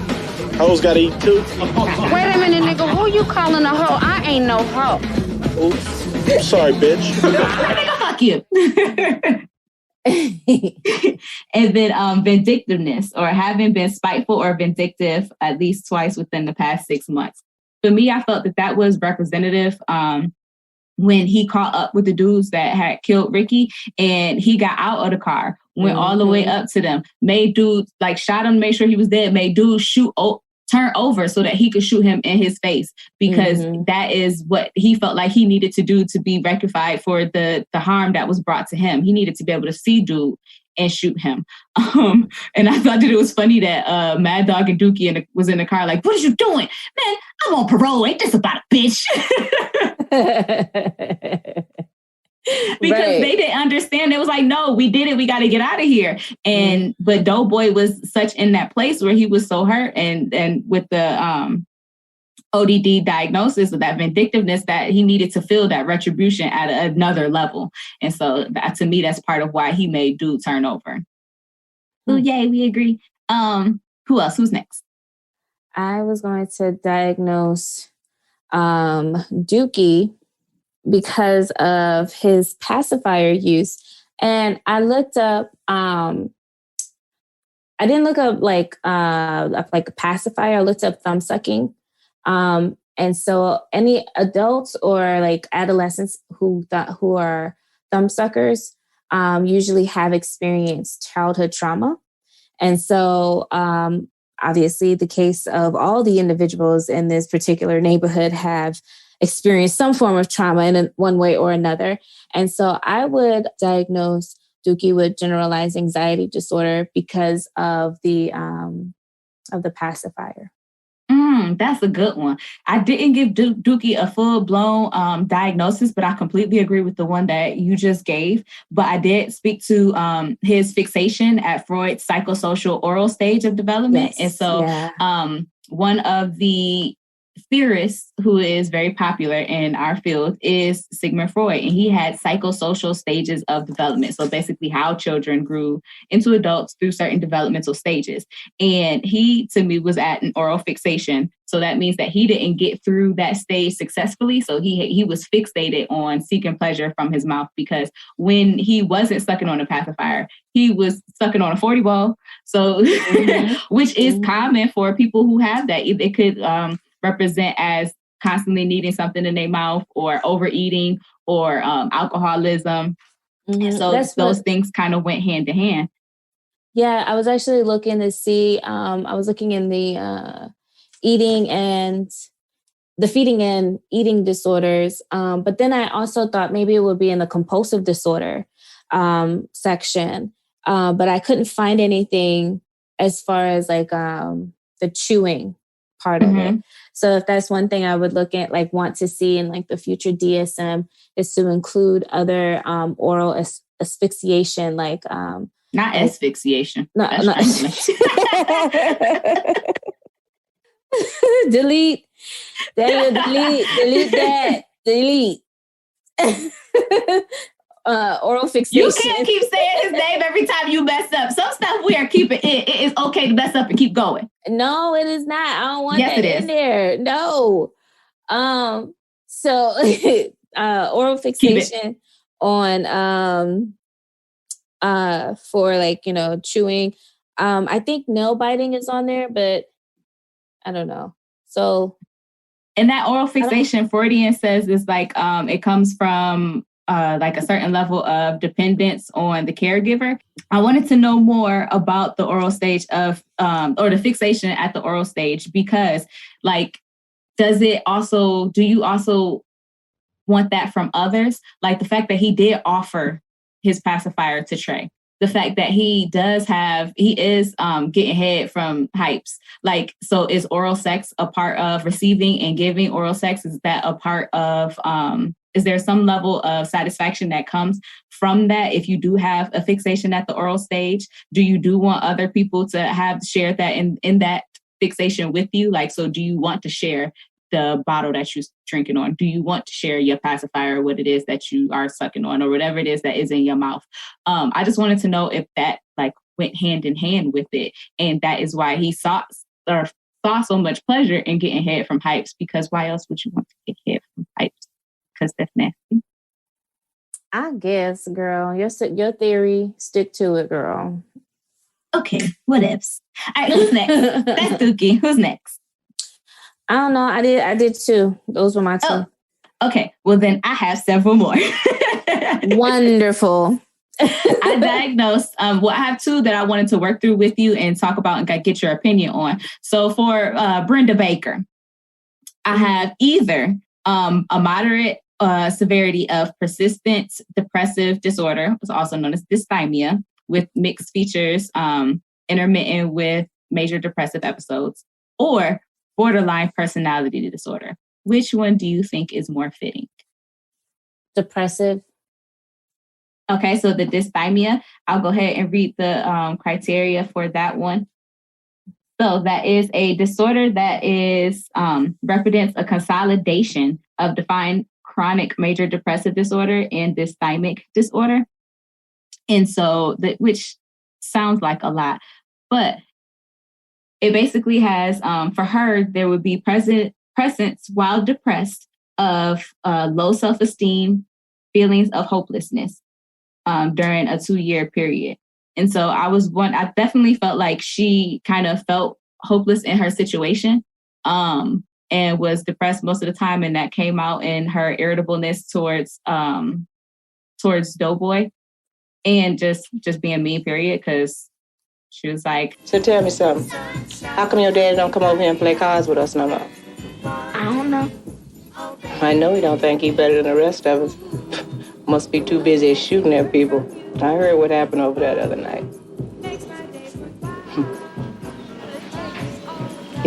Hoes gotta eat too. Wait a minute, nigga. Who you calling a hoe? I ain't no hoe. Oops. I'm sorry, bitch. Nigga, fuck you. And then vindictiveness, or having been spiteful or vindictive at least twice within the past 6 months. For me, I felt that was representative when he caught up with the dudes that had killed Ricky, and he got out of the car, went all the way up to them, made dudes, like, shot him, made sure he was dead, made dudes turn over so that he could shoot him in his face, because that is what he felt like he needed to do to be rectified for the harm that was brought to him. He needed to be able to see dude and shoot him. And I thought that it was funny that Mad Dog and Dookie was in the car like, what are you doing? Man, I'm on parole. Ain't this about a bitch? Because they didn't understand. It was like, no, we did it. We got to get out of here. And but Doughboy was such in that place where he was so hurt, and with the ODD diagnosis of that vindictiveness, that he needed to feel that retribution at another level. And so to me, that's part of why he made dude turn over. Oh, yay, we agree. Who else? Who's next? I was going to diagnose Dookie because of his pacifier use. And I looked up, I didn't look up like a pacifier. I looked up thumb sucking. And so any adults or like adolescents who are thumb suckers usually have experienced childhood trauma. And so obviously the case of all the individuals in this particular neighborhood have experienced some form of trauma in one way or another. And so I would diagnose Dookie with generalized anxiety disorder because of the pacifier. That's a good one. I didn't give Dookie a full-blown diagnosis, but I completely agree with the one that you just gave. But I did speak to his fixation at Freud's psychosocial oral stage of development. Yes. And so one of the theorist who is very popular in our field is Sigmund Freud, and he had psychosocial stages of development. So basically how children grew into adults through certain developmental stages. And he, to me, was at an oral fixation. So that means that he didn't get through that stage successfully. So he was fixated on seeking pleasure from his mouth, because when he wasn't sucking on a pacifier, he was sucking on a 40 ball. So, which is common for people who have that. It could represent as constantly needing something in their mouth, or overeating, or alcoholism. So those things kind of went hand to hand. Yeah, I was actually looking to see, I was looking in the feeding and eating disorders. But then I also thought maybe it would be in the compulsive disorder section. But I couldn't find anything as far as like the chewing part of it. So if that's one thing I would look at, like want to see in like the future DSM, is to include other oral asphyxiation, like not asphyxiation. No, delete. Daniel, delete that. Delete. Oral fixation. You can't keep saying his name every time you mess up. Some stuff we are keeping in. It is okay to mess up and keep going. No, it is not. I don't want that in there. No. So oral fixation on for like, chewing. I think nail biting is on there, but I don't know. So in that oral fixation, Freudian says is like it comes from like a certain level of dependence on the caregiver. I wanted to know more about the oral stage of, or the fixation at the oral stage, because like, do you also want that from others? Like the fact that he did offer his pacifier to Trey, the fact that he is getting head from Hypes. Like, so is oral sex a part of receiving and giving oral sex? Is that a part of, is there some level of satisfaction that comes from that if you do have a fixation at the oral stage? Do you want other people to have shared that in that fixation with you? Like, so do you want to share the bottle that you're drinking on? Do you want to share your pacifier, what it is that you are sucking on, or whatever it is that is in your mouth? I just wanted to know if that like went hand in hand with it. And that is why he saw so much pleasure in getting head from Hypes, because why else would you want to get head from Hypes? Because that's nasty. I guess, girl. Your theory, stick to it, girl. Okay, what ifs? All right, who's next? That's Dookie. Who's next? I don't know. I did two. Those were my two. Oh, okay, well then I have several more. Wonderful. I diagnosed, I have two that I wanted to work through with you and talk about and get your opinion on. So for Brenda Baker, I have either a moderate severity of persistent depressive disorder, was also known as dysthymia, with mixed features, intermittent with major depressive episodes, or borderline personality disorder. Which one do you think is more fitting? Depressive. Okay, so the dysthymia, I'll go ahead and read the criteria for that one. So that is a disorder that is represents a consolidation of defined chronic major depressive disorder and dysthymic disorder. And so, which sounds like a lot, but it basically has, for her, there would be presence while depressed of low self-esteem, feelings of hopelessness during a 2-year period. And so I definitely felt like she kind of felt hopeless in her situation and was depressed most of the time. And that came out in her irritableness towards Doughboy and just being mean, period. Because she was like, so tell me something. How come your daddy don't come over here and play cards with us no more? I don't know. I know he don't think he better than the rest of us. Must be too busy shooting at people. I heard what happened over that other night.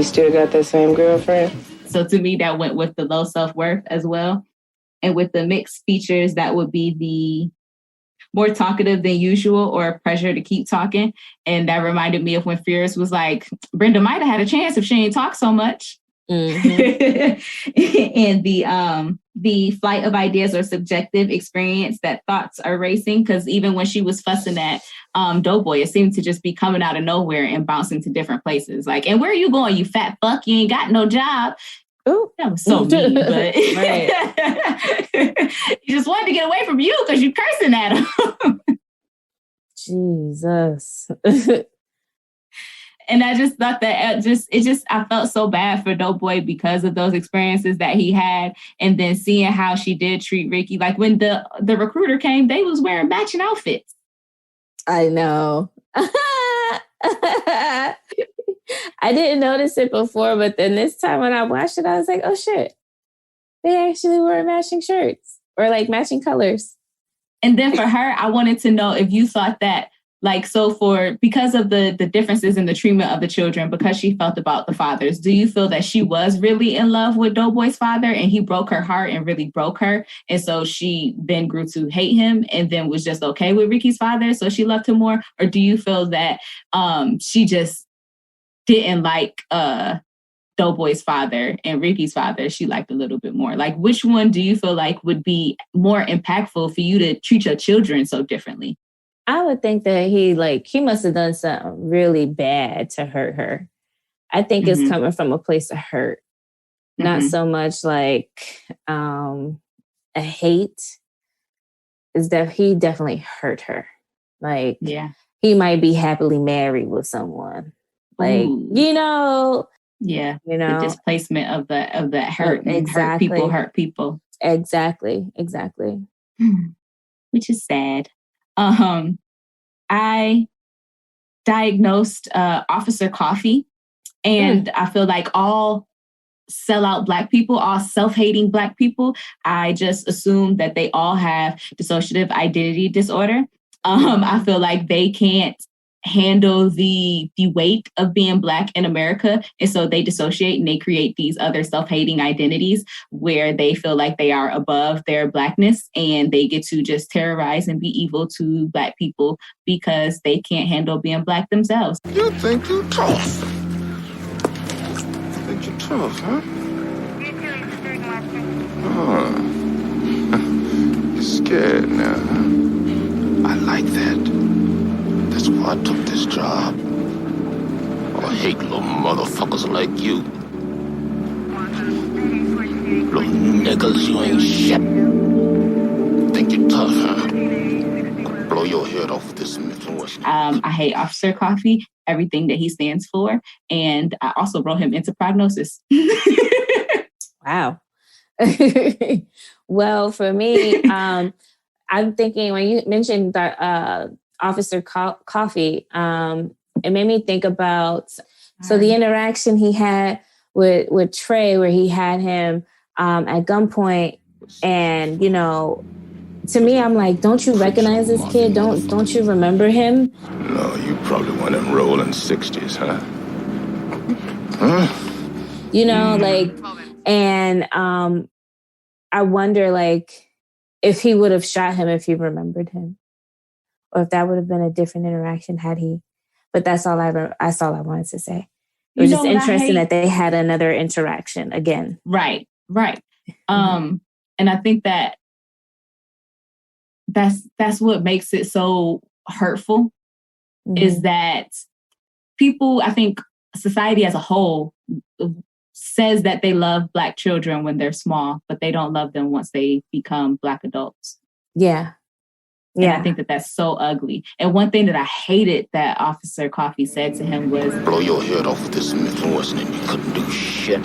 He still got that same girlfriend? So to me, that went with the low self-worth as well. And with the mixed features, that would be the more talkative than usual or pressure to keep talking. And that reminded me of when Fierce was like, Brenda might have had a chance if she ain't talked so much. Mm-hmm. And the flight of ideas or subjective experience that thoughts are racing. Because even when she was fussing at Doughboy, it seemed to just be coming out of nowhere and bouncing to different places. Like, and where are you going, you fat fuck? You ain't got no job. Oh, that was so mean, but you just wanted to get away from you because you cursing at him. Jesus. And I just thought that I felt so bad for Doughboy because of those experiences that he had. And then seeing how she did treat Ricky. Like when the recruiter came, they was wearing matching outfits. I know. I didn't notice it before, but then this time when I watched it, I was like, oh shit. They actually were matching shirts or like matching colors. And then for her, I wanted to know if you thought that, like, so because of the differences in the treatment of the children, because she felt about the fathers, do you feel that she was really in love with Doughboy's father and he broke her heart and really broke her? And so she then grew to hate him and then was just okay with Ricky's father, so she loved him more? Or do you feel that she just didn't like Doughboy's father and Ricky's father she liked a little bit more? Like, which one do you feel like would be more impactful for you to treat your children so differently? I would think that he must have done something really bad to hurt her. I think it's coming from a place of hurt, not so much like a hate. Is that he definitely hurt her. Like, yeah, he might be happily married with someone. Like, the displacement of the hurt. Exactly. Hurt people. Exactly. Which is sad. I diagnosed Officer Coffee, and I feel like all sellout Black people, all self-hating Black people, I just assume that they all have dissociative identity disorder. I feel like they can't handle the weight of being Black in America. And so they dissociate and they create these other self-hating identities where they feel like they are above their Blackness and they get to just terrorize and be evil to Black people because they can't handle being Black themselves. You think you're tough. Think you're tough, huh? You're scared now, huh? I like that. That's why I took this job. I hate little motherfuckers like you. Little niggas, you ain't shit. Think you're tough, huh? Blow your head off with this influence. I hate Officer Coffee, everything that he stands for. And I also wrote him into Prognosis. Wow. Well, for me, I'm thinking when you mentioned that Officer Coffee, it made me think about the interaction he had with Trey, where he had him at gunpoint, and to me, I'm like, don't you recognize this kid? Don't you remember him? No, you probably one of them rolling 60s, huh? And I wonder, if he would have shot him if he remembered him. Or if that would have been a different interaction had he. But that's all I wanted to say. It was just interesting that they had another interaction again. Right. And I think that's what makes it so hurtful, is that people, I think society as a whole, says that they love Black children when they're small, but they don't love them once they become Black adults. Yeah. And I think that's so ugly. And one thing that I hated that Officer Coffee said to him was, blow your head off with this influence and you couldn't do shit.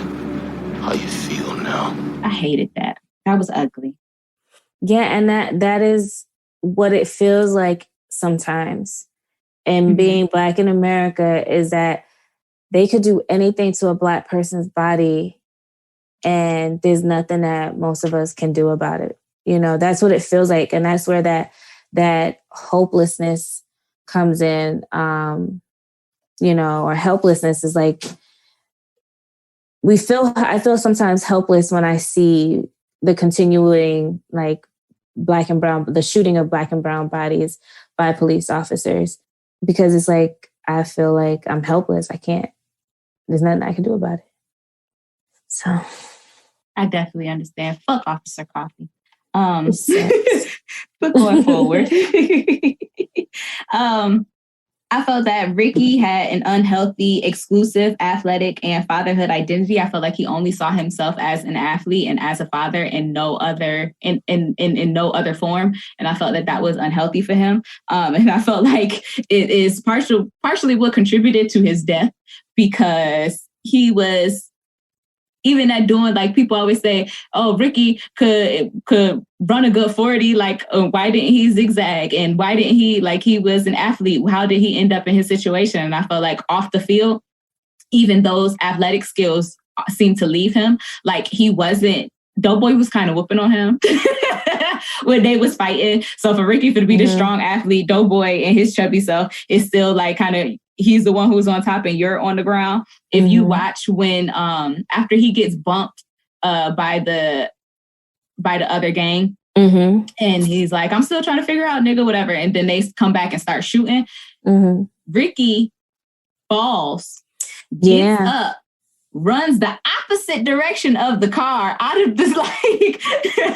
How you feel now? I hated that. That was ugly. Yeah, and that is what it feels like sometimes. And being Black in America is that they could do anything to a Black person's body and there's nothing that most of us can do about it. That's what it feels like. And that's where that hopelessness comes in, or helplessness is like, I feel sometimes helpless when I see the continuing like the shooting of Black and brown bodies by police officers, because it's like, I feel like I'm helpless. There's nothing I can do about it. So I definitely understand. Fuck Officer Coffee. But going forward, I felt that Ricky had an unhealthy, exclusive, athletic, and fatherhood identity. I felt like he only saw himself as an athlete and as a father in no other no other form. And I felt that was unhealthy for him. And I felt like it is partially what contributed to his death, because he was, even at doing, like, people always say, oh, Ricky could run a good 40. Like, why didn't he zigzag? And why didn't he, like, he was an athlete. How did he end up in his situation? And I felt like off the field, even those athletic skills seemed to leave him. Like, he wasn't, Doughboy was kind of whooping on him when they was fighting. So for Ricky to be the strong athlete, Doughboy and his chubby self is still like kind of, he's the one who's on top and you're on the ground. If you watch when, after he gets bumped by the other gang, and he's like, I'm still trying to figure out, nigga, whatever. And then they come back and start shooting. Ricky falls, gets up, runs the opposite direction of the car out of this, like,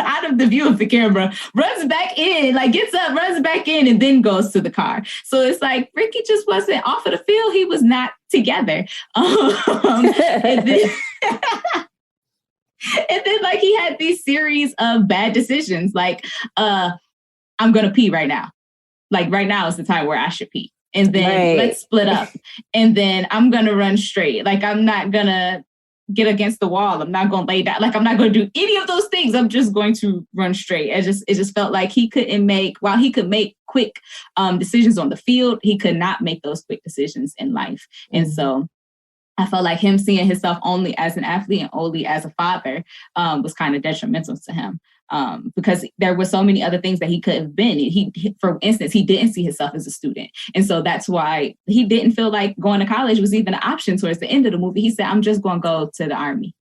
out of the view of the camera, runs back in, like, gets up, runs back in, and then goes to the car. So it's like, Ricky just wasn't off of the field. He was not together. And then, and then, like, he had these series of bad decisions. Like, I'm going to pee right now. Like, right now is the time where I should pee. And then let's split up. And then I'm going to run straight. Like, I'm not going to get against the wall. I'm not going to lay down. Like, I'm not going to do any of those things. I'm just going to run straight. It just felt like he couldn't make, while he could make quick decisions on the field, he could not make those quick decisions in life. And so I felt like him seeing himself only as an athlete and only as a father was kind of detrimental to him. Because there were so many other things that he could have been. He, for instance, he didn't see himself as a student. And so that's why he didn't feel like going to college was even an option towards the end of the movie. He said, I'm just going to go to the Army,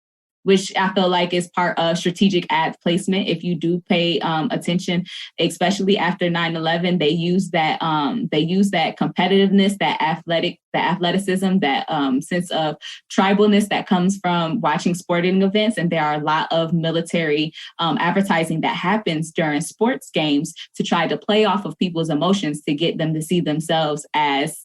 which I feel like is part of strategic ad placement. If you do pay attention, especially after 9/11, they use that competitiveness, that athleticism, that sense of tribalness that comes from watching sporting events. And there are a lot of military advertising that happens during sports games to try to play off of people's emotions to get them to see themselves as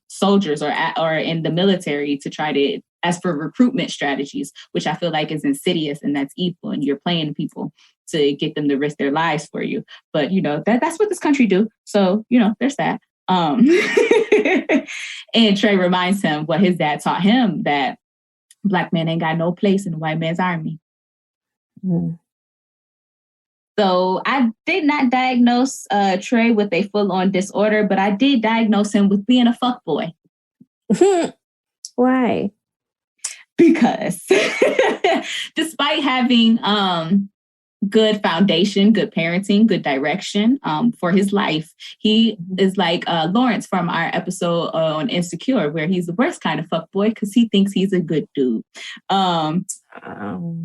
soldiers or in the military, to try to, as for recruitment strategies, which I feel like is insidious and that's evil, and you're playing people to get them to risk their lives for you. But, you know, that's what this country do. So, you know, there's that. And Trey reminds him what his dad taught him, that Black men ain't got no place in the white man's army. So I did not diagnose Trey with a full-on disorder, but I did diagnose him with being a fuckboy. Why? Because despite having good foundation, good parenting, good direction for his life, he is like Lawrence from our episode on Insecure, where he's the worst kind of fuckboy because he thinks he's a good dude.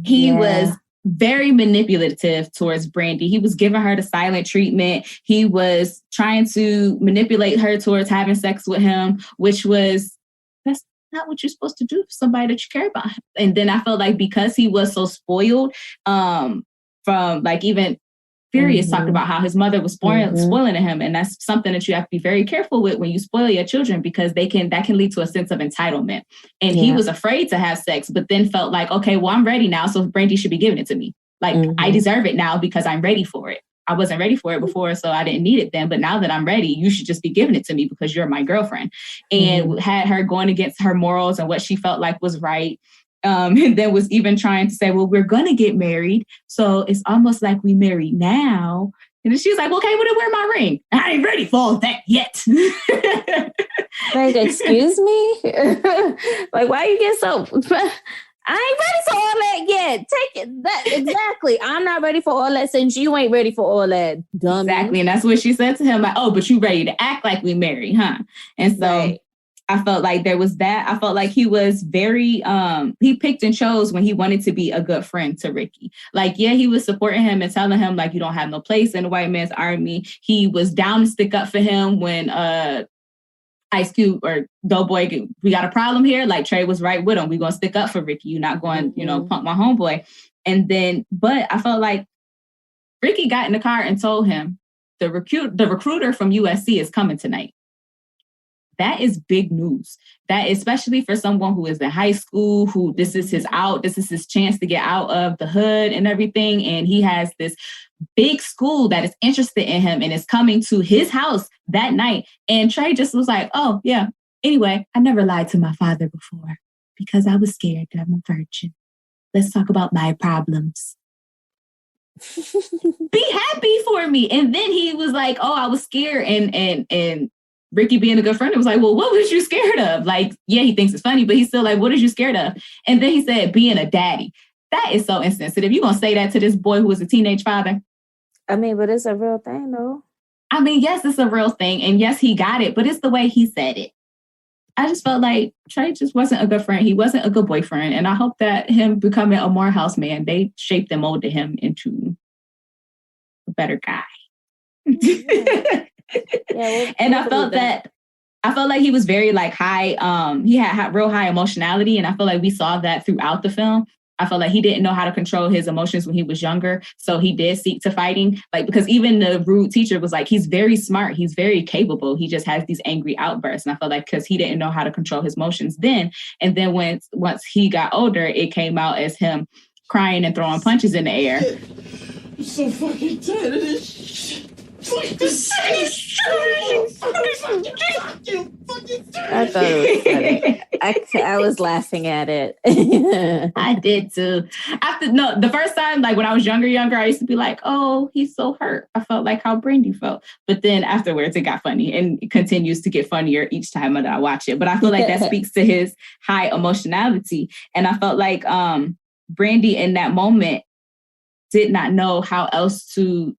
He was very manipulative towards Brandy. He was giving her the silent treatment. He was trying to manipulate her towards having sex with him, which was, that's not what you're supposed to do for somebody that you care about. And then I felt like because he was so spoiled, from like even Furious talked about how his mother was spoiling him. And that's something that you have to be very careful with when you spoil your children, because that can lead to a sense of entitlement. And he was afraid to have sex, but then felt like, okay, well, I'm ready now. So Brandy should be giving it to me. Like I deserve it now because I'm ready for it. I wasn't ready for it before, so I didn't need it then. But now that I'm ready, you should just be giving it to me because you're my girlfriend. And had her going against her morals and what she felt like was right. And then was even trying to say, well, we're going to get married. So it's almost like we married now. And then she was like, okay, well, then wear my ring. I ain't ready for all that yet. Like, excuse me? Like, why you get so... I ain't ready for all that yet. Take it. That exactly. I'm not ready for all that since you ain't ready for all that, dummy. Exactly. And that's what she said to him. Like, oh, but you ready to act like we married, huh? And so... I felt like there was that. I felt like he was very, he picked and chose when he wanted to be a good friend to Ricky. Like, yeah, he was supporting him and telling him, like, you don't have no place in the white man's army. He was down to stick up for him when Ice Cube or Doughboy, we got a problem here. Like, Trey was right with him. We're going to stick up for Ricky. You're not going, punk my homeboy. And then, but I felt like Ricky got in the car and told him, the recruiter from USC is coming tonight. That is big news. That, especially for someone who is in high school, who this is his chance to get out of the hood and everything. And he has this big school that is interested in him and is coming to his house that night. And Trey just was like, oh, yeah. Anyway, I never lied to my father before because I was scared that I'm a virgin. Let's talk about my problems. Be happy for me. And then he was like, oh, I was scared. And Ricky, being a good friend, it was like, well, what was you scared of? Like, yeah, he thinks it's funny, but he's still like, what is you scared of? And then he said, being a daddy. That is so insensitive. You gonna say that to this boy who is a teenage father? I mean, but it's a real thing, though. I mean, yes, it's a real thing. And yes, he got it, but it's the way he said it. I just felt like Trey just wasn't a good friend. He wasn't a good boyfriend. And I hope that him becoming a Morehouse man, they shaped and molded him into a better guy. Yeah, and I felt like he was very like high. He had real high emotionality. And I feel like we saw that throughout the film. I felt like he didn't know how to control his emotions when he was younger. So he did seek to fighting, like, because even the rude teacher was like, he's very smart. He's very capable. He just has these angry outbursts. And I felt like because he didn't know how to control his emotions then. And then once he got older, it came out as him crying and throwing punches in the air. I'm so fucking tired of this shit. I thought it was funny. I was laughing at it. I did too. The first time, like when I was younger, I used to be like, oh, he's so hurt. I felt like how Brandy felt. But then afterwards it got funny, and it continues to get funnier each time that I watch it. But I feel like that speaks to his high emotionality. And I felt like Brandy in that moment did not know how else to,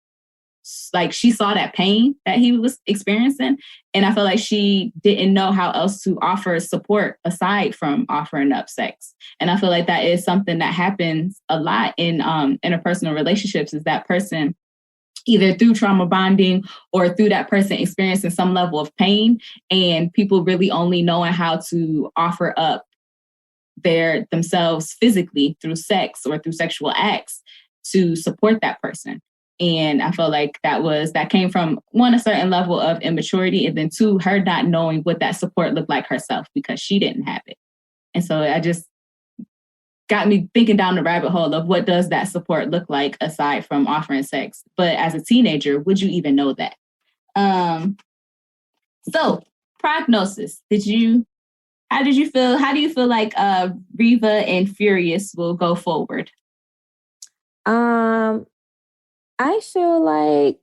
like, she saw that pain that he was experiencing. And I felt like she didn't know how else to offer support aside from offering up sex. And I feel like that is something that happens a lot in interpersonal relationships, is that person either through trauma bonding or through that person experiencing some level of pain, and people really only knowing how to offer up themselves physically through sex or through sexual acts to support that person. And I felt like that came from, one, a certain level of immaturity, and then two, her not knowing what that support looked like herself because she didn't have it. And so I just got me thinking down the rabbit hole of what does that support look like aside from offering sex. But as a teenager, would you even know that? So prognosis, how do you feel like Reva and Furious will go forward? I feel like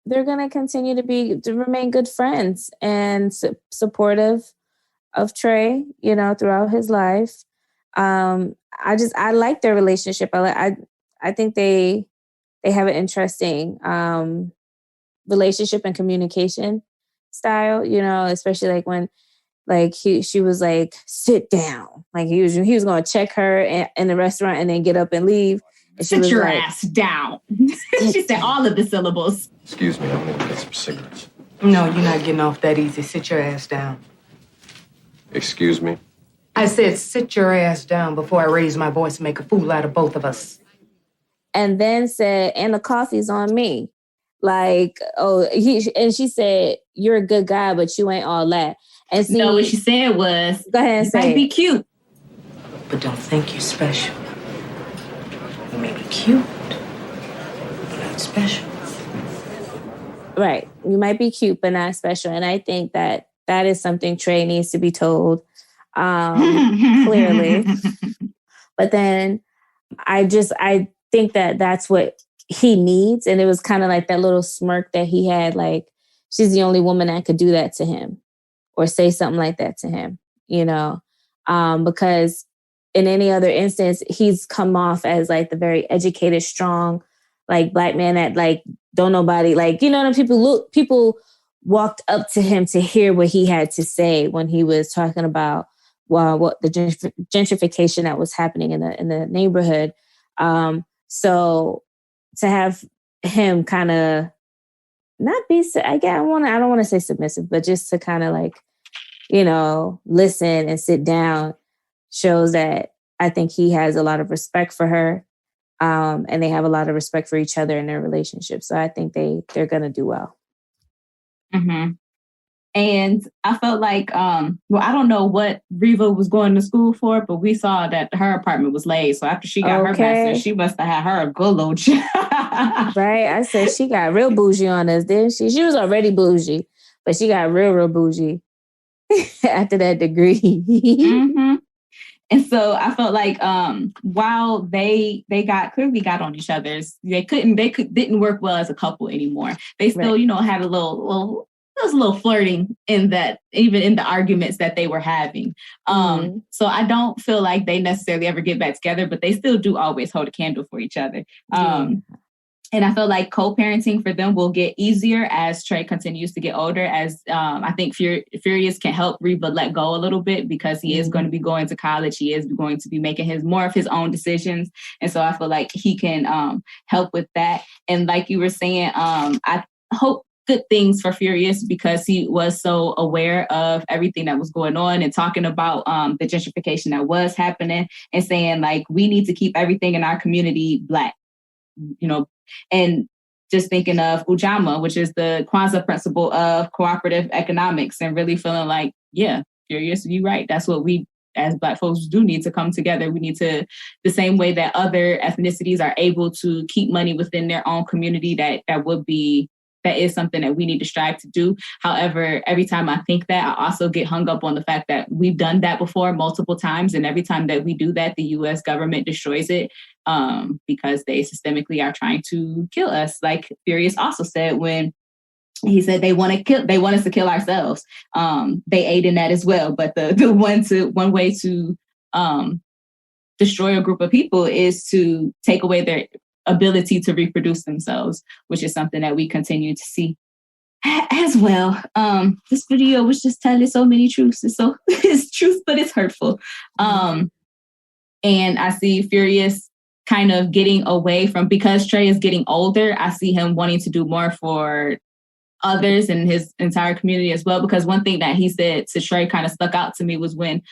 they're going to continue to remain good friends and supportive of Trey, throughout his life. I like their relationship. I think they have an interesting relationship and communication style, especially like when she was like, sit down. Like he was going to check her in the restaurant and then get up and leave. Sit your ass down. She said all of the syllables. Excuse me, I'm going to get some cigarettes. No, you're not getting off that easy. Sit your ass down. Excuse me? I said sit your ass down before I raise my voice and make a fool out of both of us. And then said, and the coffee's on me. Like, and she said, you're a good guy, but you ain't all that. And see, no, what she said was, go ahead and say, be cute. But don't think you're special. You may be cute, but not special. Right. You might be cute, but not special. And I think that is something Trey needs to be told clearly. But then I think that that's what he needs. And it was kind of like that little smirk that he had, like, she's the only woman that could do that to him or say something like that to him, because in any other instance, he's come off as like the very educated, strong, like black man that like don't nobody, like, people walked up to him to hear what he had to say when he was talking about what the gentrification that was happening in the neighborhood. So to have him kind of not be, I don't want to say submissive, but just to kind of like, listen and sit down shows that I think he has a lot of respect for her. And they have a lot of respect for each other in their relationship. So I think they're going to do well. Mm-hmm. And I felt like, I don't know what Reva was going to school for, but we saw that her apartment was laid. So after she got her master's, she must have had her a good little job. Right. I said she got real bougie on us, didn't she? She was already bougie, but she got real bougie after that degree. Mm-hmm. And so I felt like while they clearly got on each other's, didn't work well as a couple anymore. They still, had a little flirting in that, even in the arguments that they were having. So I don't feel like they necessarily ever get back together, but they still do always hold a candle for each other. And I feel like co-parenting for them will get easier as Trey continues to get older, as I think Furious can help Reva let go a little bit because he is going to be going to college. He is going to be making more of his own decisions. And so I feel like he can help with that. And like you were saying, I hope good things for Furious because he was so aware of everything that was going on and talking about the gentrification that was happening and saying like, we need to keep everything in our community Black, and just thinking of Ujamaa, which is the Kwanzaa principle of cooperative economics, and really feeling like, yeah, Furious, you're right. That's what we as Black folks do need to come together. We need to, the same way that other ethnicities are able to keep money within their own community, that is something that we need to strive to do. However, every time I think that, I also get hung up on the fact that we've done that before multiple times. And every time that we do that, the U.S. government destroys it because they systemically are trying to kill us. Like Furious also said when he said they want us to kill ourselves. They aid in that as well. But the one way to destroy a group of people is to take away their ability to reproduce themselves, which is something that we continue to see as well. This video was just telling so many truths. It's truth, but it's hurtful. And I see Furious kind of getting away from, because Trey is getting older, I see him wanting to do more for others in his entire community as well. Because one thing that he said to Trey kind of stuck out to me was when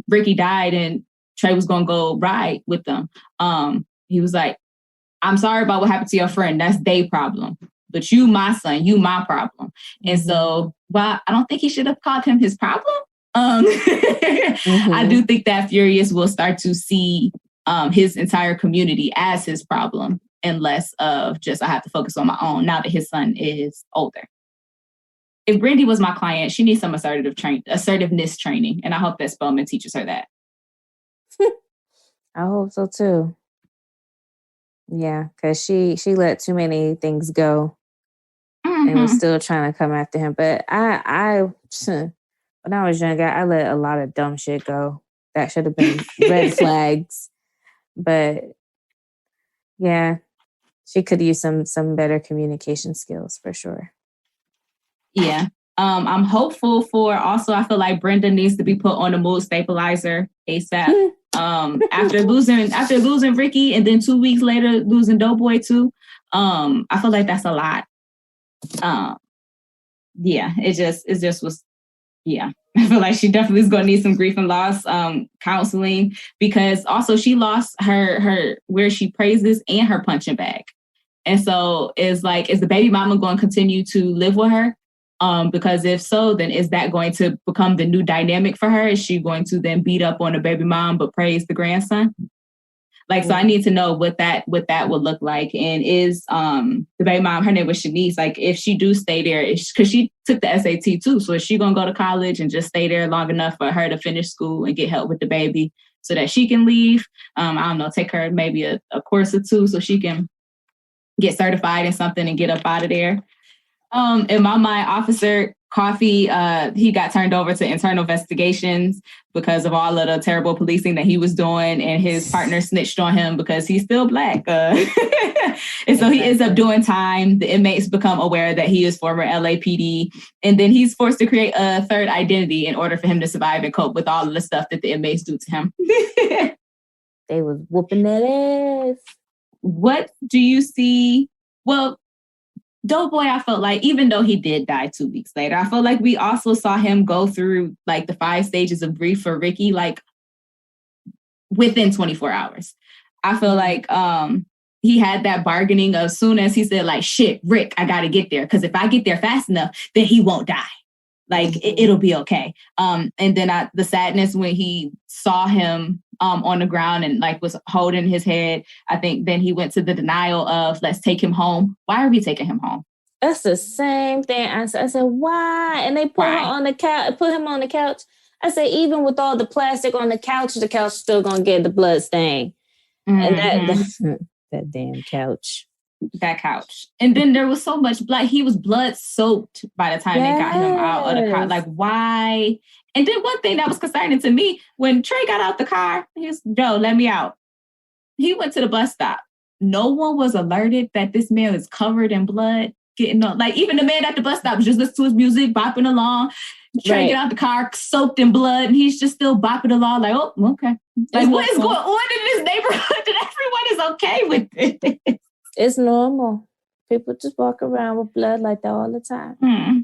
Ricky died and Trey was going to go ride with them. He was like, I'm sorry about what happened to your friend. That's their problem. But you, my son, you, my problem. And so, while I don't think he should have called him his problem, I do think that Furious will start to see his entire community as his problem and less of just, I have to focus on my own now that his son is older. If Brandy was my client, she needs some assertiveness training. And I hope that Spelman teaches her that. I hope so too. Yeah, because she let too many things go and was still trying to come after him. But I when I was younger, I let a lot of dumb shit go. That should have been red flags. But yeah, she could use some better communication skills for sure. Yeah. I'm hopeful for also, I feel like Brenda needs to be put on a mood stabilizer ASAP. After losing Ricky and then 2 weeks later losing Doughboy too. I feel like that's a lot. It just was. I feel like she definitely is going to need some grief and loss counseling, because also she lost her where she praises and her punching bag. And so is the baby mama going to continue to live with her? Because if so, then is that going to become the new dynamic for her? Is she going to then beat up on the baby mom but praise the grandson? So I need to know what that would look like. And is the baby mom, her name was Shanice, if she do stay there, because she took the SAT too, so is she going to go to college and just stay there long enough for her to finish school and get help with the baby so that she can leave? I don't know, take her maybe a course or two so she can get certified in something and get up out of there. In my mind, Officer Coffee, he got turned over to internal investigations because of all of the terrible policing that he was doing, and his partner snitched on him because he's still Black. And so he ends up doing time. The inmates become aware that he is former LAPD, and then he's forced to create a third identity in order for him to survive and cope with all of the stuff that the inmates do to him. They was whooping that ass. What do you see? Well, Doughboy, I felt like, even though he did die 2 weeks later, I felt like we also saw him go through like the 5 stages of grief for Ricky, like within 24 hours. I feel like he had that bargaining of soon as he said like, shit, Rick, I got to get there. Because if I get there fast enough, then he won't die. Like it'll be okay. And then the sadness when he saw him on the ground and like was holding his head, I think then he went to the denial of let's take him home. Why are we taking him home? That's the same thing. I said, why? And they put him on the couch. Put him on the couch. I said, even with all the plastic on the couch still gonna get the blood stain. Mm-hmm. And that damn couch. That couch. And then there was so much blood. He was blood soaked by the time they got him out of the car. Like, why? And then one thing that was concerning to me, when Trey got out the car, he was, Joe, let me out. He went to the bus stop. No one was alerted that this man is covered in blood, getting on. Like, even the man at the bus stop was just listening to his music, bopping along. Trey get out the car, soaked in blood, and he's just still bopping along. Like, oh, okay. Like, what is going on in this neighborhood that everyone is okay with it? It's normal. People just walk around with blood like that all the time.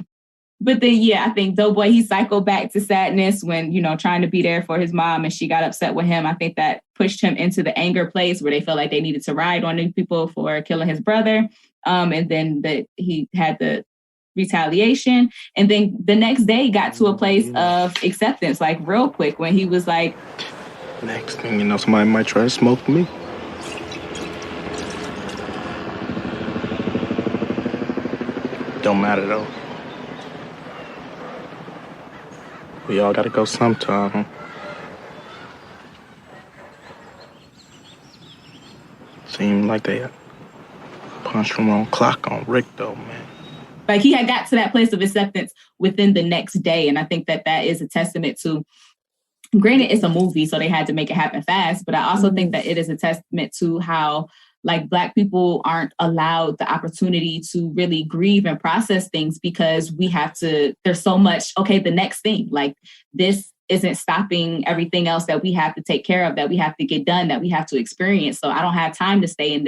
But then, yeah, I think Doughboy, he cycled back to sadness when, trying to be there for his mom and she got upset with him. I think that pushed him into the anger place where they felt like they needed to ride on these people for killing his brother. And then he had the retaliation. And then the next day he got to a place of acceptance, like real quick, when he was like... Next thing you know, somebody might try to smoke me. Don't matter though. We all gotta go sometime. Seemed like they punched the wrong clock on Rick though, man. Like he had got to that place of acceptance within the next day. And I think that is a testament to, granted, it's a movie, so they had to make it happen fast. But I also think that it is a testament to how like Black people aren't allowed the opportunity to really grieve and process things because there's so much, okay, the next thing, like this isn't stopping everything else that we have to take care of, that we have to get done, that we have to experience. So I don't have time to stay in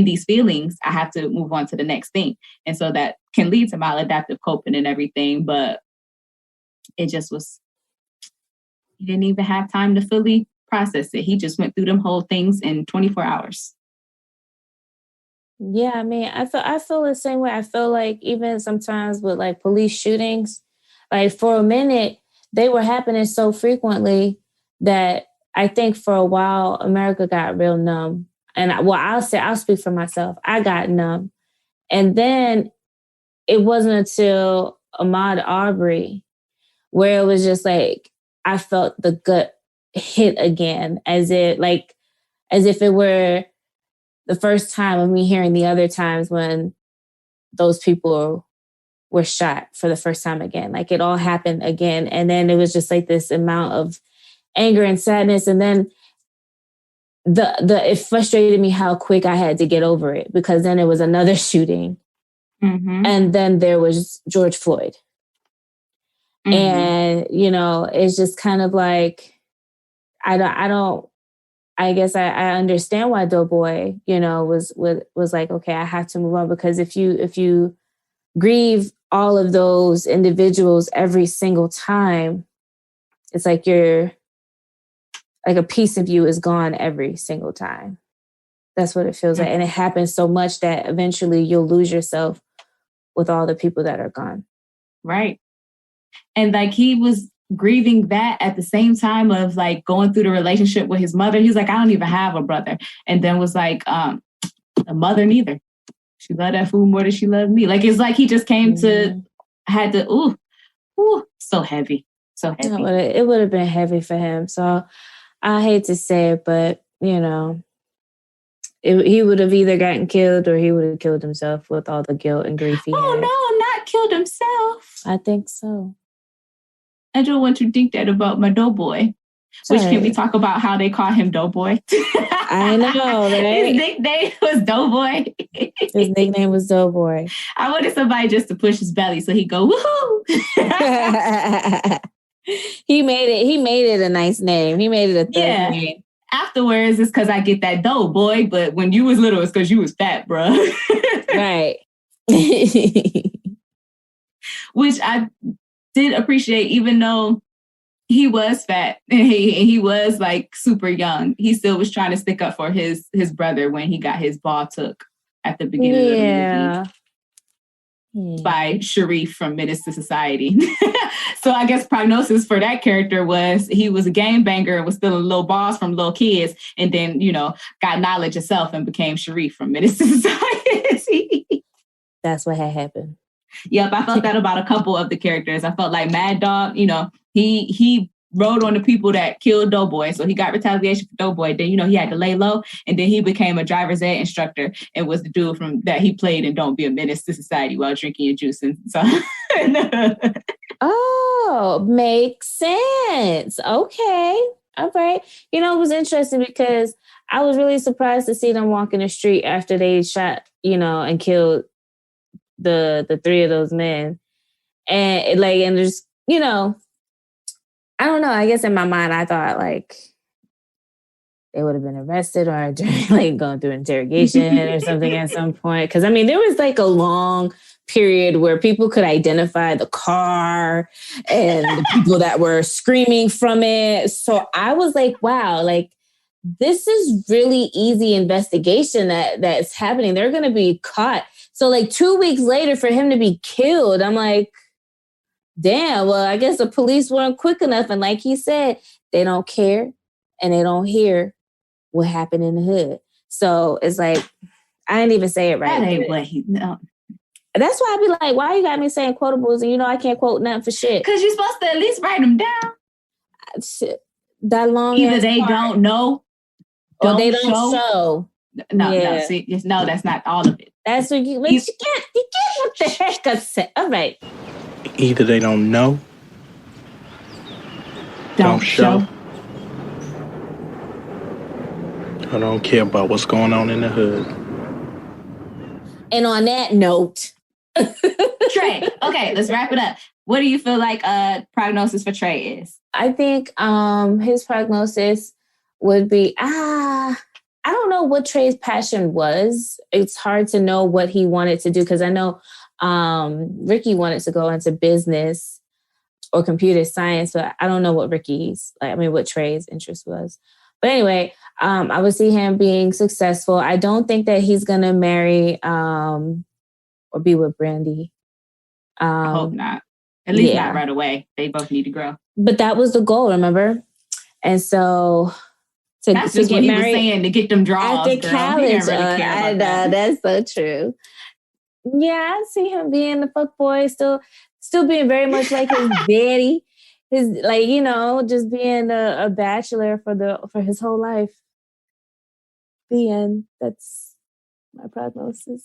these feelings. I have to move on to the next thing. And so that can lead to maladaptive coping and everything, but it just was, he didn't even have time to fully process it. He just went through them whole things in 24 hours. Yeah, I mean, I feel the same way. I feel like even sometimes with like police shootings, like for a minute, they were happening so frequently that I think for a while, America got real numb. And I'll speak for myself. I got numb. And then it wasn't until Ahmaud Arbery where it was just like, I felt the gut hit again, as if it were the first time of me hearing the other times when those people were shot for the first time again. Like it all happened again. And then it was just like this amount of anger and sadness. And then it frustrated me how quick I had to get over it, because then it was another shooting. Mm-hmm. And then there was George Floyd. Mm-hmm. And, it's just kind of like, I guess I understand why Doughboy, was like, okay, I have to move on, because if you grieve all of those individuals every single time, it's like a piece of you is gone every single time. That's what it feels like. And it happens so much that eventually you'll lose yourself with all the people that are gone. Right. And like he was grieving that at the same time of like going through the relationship with his mother. He's like, I don't even have a brother. And then was like, a mother neither. She loved that food more than she loved me. Like, it's like he just came had to, so heavy. So heavy. It would have been heavy for him. So I hate to say it, but he would have either gotten killed or he would have killed himself with all the guilt and grief he had. No, not killed himself. I think so. I don't want to think that about my doughboy. Which can we talk about how they call him Doughboy? I know, right? His nickname was Doughboy. His nickname was Doughboy. I wanted somebody just to push his belly so he'd go, woohoo! He made it a nice name. He made it a thug name. Afterwards, it's because I get that dough, boy. But when you was little, it's because you was fat, bro. Right. Which I did appreciate, even though he was fat and he was like super young. He still was trying to stick up for his brother when he got his ball took at the beginning of the movie by Sharif from Menace to Society. So I guess prognosis for that character was he was a gangbanger and was stealing little balls from little kids, and then, you know, got knowledge himself and became Sharif from Menace to Society. That's what had happened. Yep, I felt that about a couple of the characters. I felt like Mad Dog, you know, he rode on the people that killed Doughboy. So he got retaliation for Doughboy. Then, you know, he had to lay low. And then he became a driver's ed instructor and was the dude from that he played in Don't Be a Menace to Society while drinking your juice. And so Oh, makes sense. Okay. All right. You know, it was interesting because I was really surprised to see them walking the street after they shot, you know, and killed the three of those men. And and there's, you know, I don't know. I guess in my mind, I thought like they would have been arrested or like going through interrogation or something at some point. Because I mean, there was like a long period where people could identify the car and the people that were screaming from it. So I was like, wow, like this is really easy investigation that's happening. They're going to be caught. So like 2 weeks later for him to be killed, I'm like, damn, well, I guess the police weren't quick enough. And like he said, they don't care and they don't hear what happened in the hood. So it's like, I didn't even say it right. That ain't what he know. That's why I be like, why you got me saying quotables and you know I can't quote nothing for shit? Because you're supposed to at least write them down. Shit. That long Either they part. Don't know or they don't show. No, no, that's not all of it. That's what you get what the heck I said. All right. Either they don't know, don't show, I don't care about what's going on in the hood. And on that note, Trey, okay, let's wrap it up. What do you feel like prognosis for Trey is? I think his prognosis would be, I don't know what Trey's passion was. It's hard to know what he wanted to do because I know Ricky wanted to go into business or computer science, but I don't know what what Trey's interest was. But anyway, I would see him being successful. I don't think that he's going to marry or be with Brandy. I hope not. At least not right away. They both need to grow. But that was the goal, remember? And so that's just what he was saying, to get them draws. After college, I know, that's so true. Yeah, I see him being the fuckboy, still being very much like his daddy. His just being a bachelor for his whole life. The end. That's my prognosis.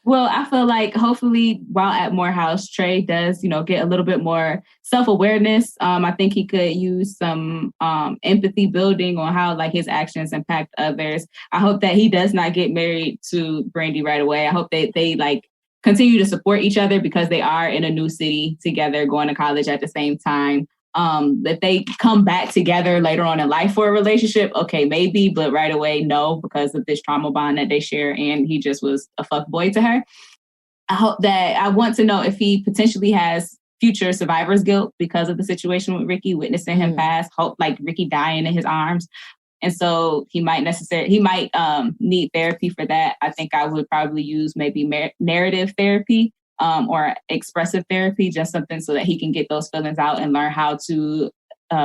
Well, I feel like hopefully while at Morehouse, Trey does, get a little bit more self-awareness. I think he could use some empathy building on how his actions impact others. I hope that he does not get married to Brandy right away. I hope they continue to support each other because they are in a new city together, going to college at the same time. If they come back together later on in life for a relationship, okay, maybe, but right away, no, because of this trauma bond that they share. And he just was a fuckboy to her. I want to know if he potentially has future survivor's guilt because of the situation with Ricky, witnessing him pass, Ricky dying in his arms. And so he might need therapy for that. I think I would probably use maybe narrative therapy or expressive therapy, just something so that he can get those feelings out and learn how to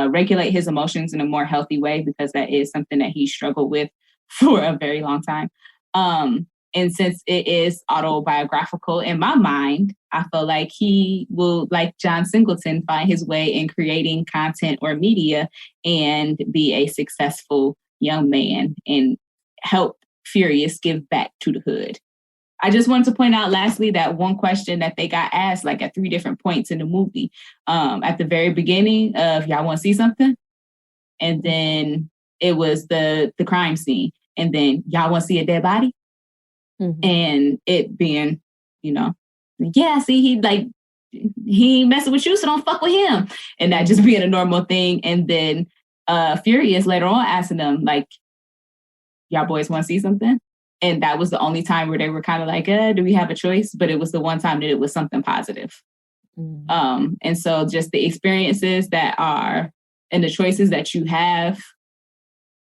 regulate his emotions in a more healthy way, because that is something that he struggled with for a very long time. And since it is autobiographical in my mind, I feel like he will, like John Singleton, find his way in creating content or media and be a successful young man and help Furious give back to the hood. I just wanted to point out lastly that one question that they got asked like at 3 different points in the movie. At the very beginning of y'all want to see something? And then it was the crime scene. And then y'all want to see a dead body? Mm-hmm. And it being, yeah, see, he ain't messing with you, so don't fuck with him. And that just being a normal thing. And then Furious later on asking them, like, y'all boys want to see something? And that was the only time where they were kind of like, do we have a choice? But it was the one time that it was something positive. Mm-hmm. And so just the experiences that are and the choices that you have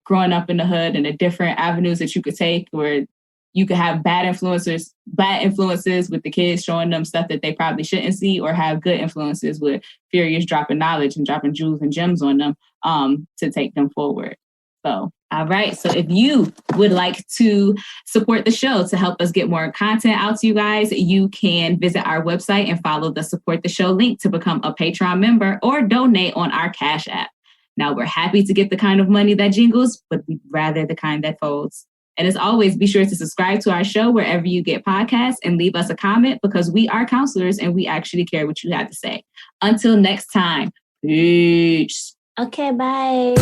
growing up in the hood and the different avenues that you could take, where you could have bad influences with the kids showing them stuff that they probably shouldn't see, or have good influences with Furious dropping knowledge and dropping jewels and gems on them to take them forward. So, all right. So if you would like to support the show to help us get more content out to you guys, you can visit our website and follow the Support the Show link to become a Patreon member or donate on our Cash App. Now, we're happy to get the kind of money that jingles, but we'd rather the kind that folds. And as always, be sure to subscribe to our show wherever you get podcasts and leave us a comment, because we are counselors and we actually care what you have to say. Until next time, peace. Okay, bye.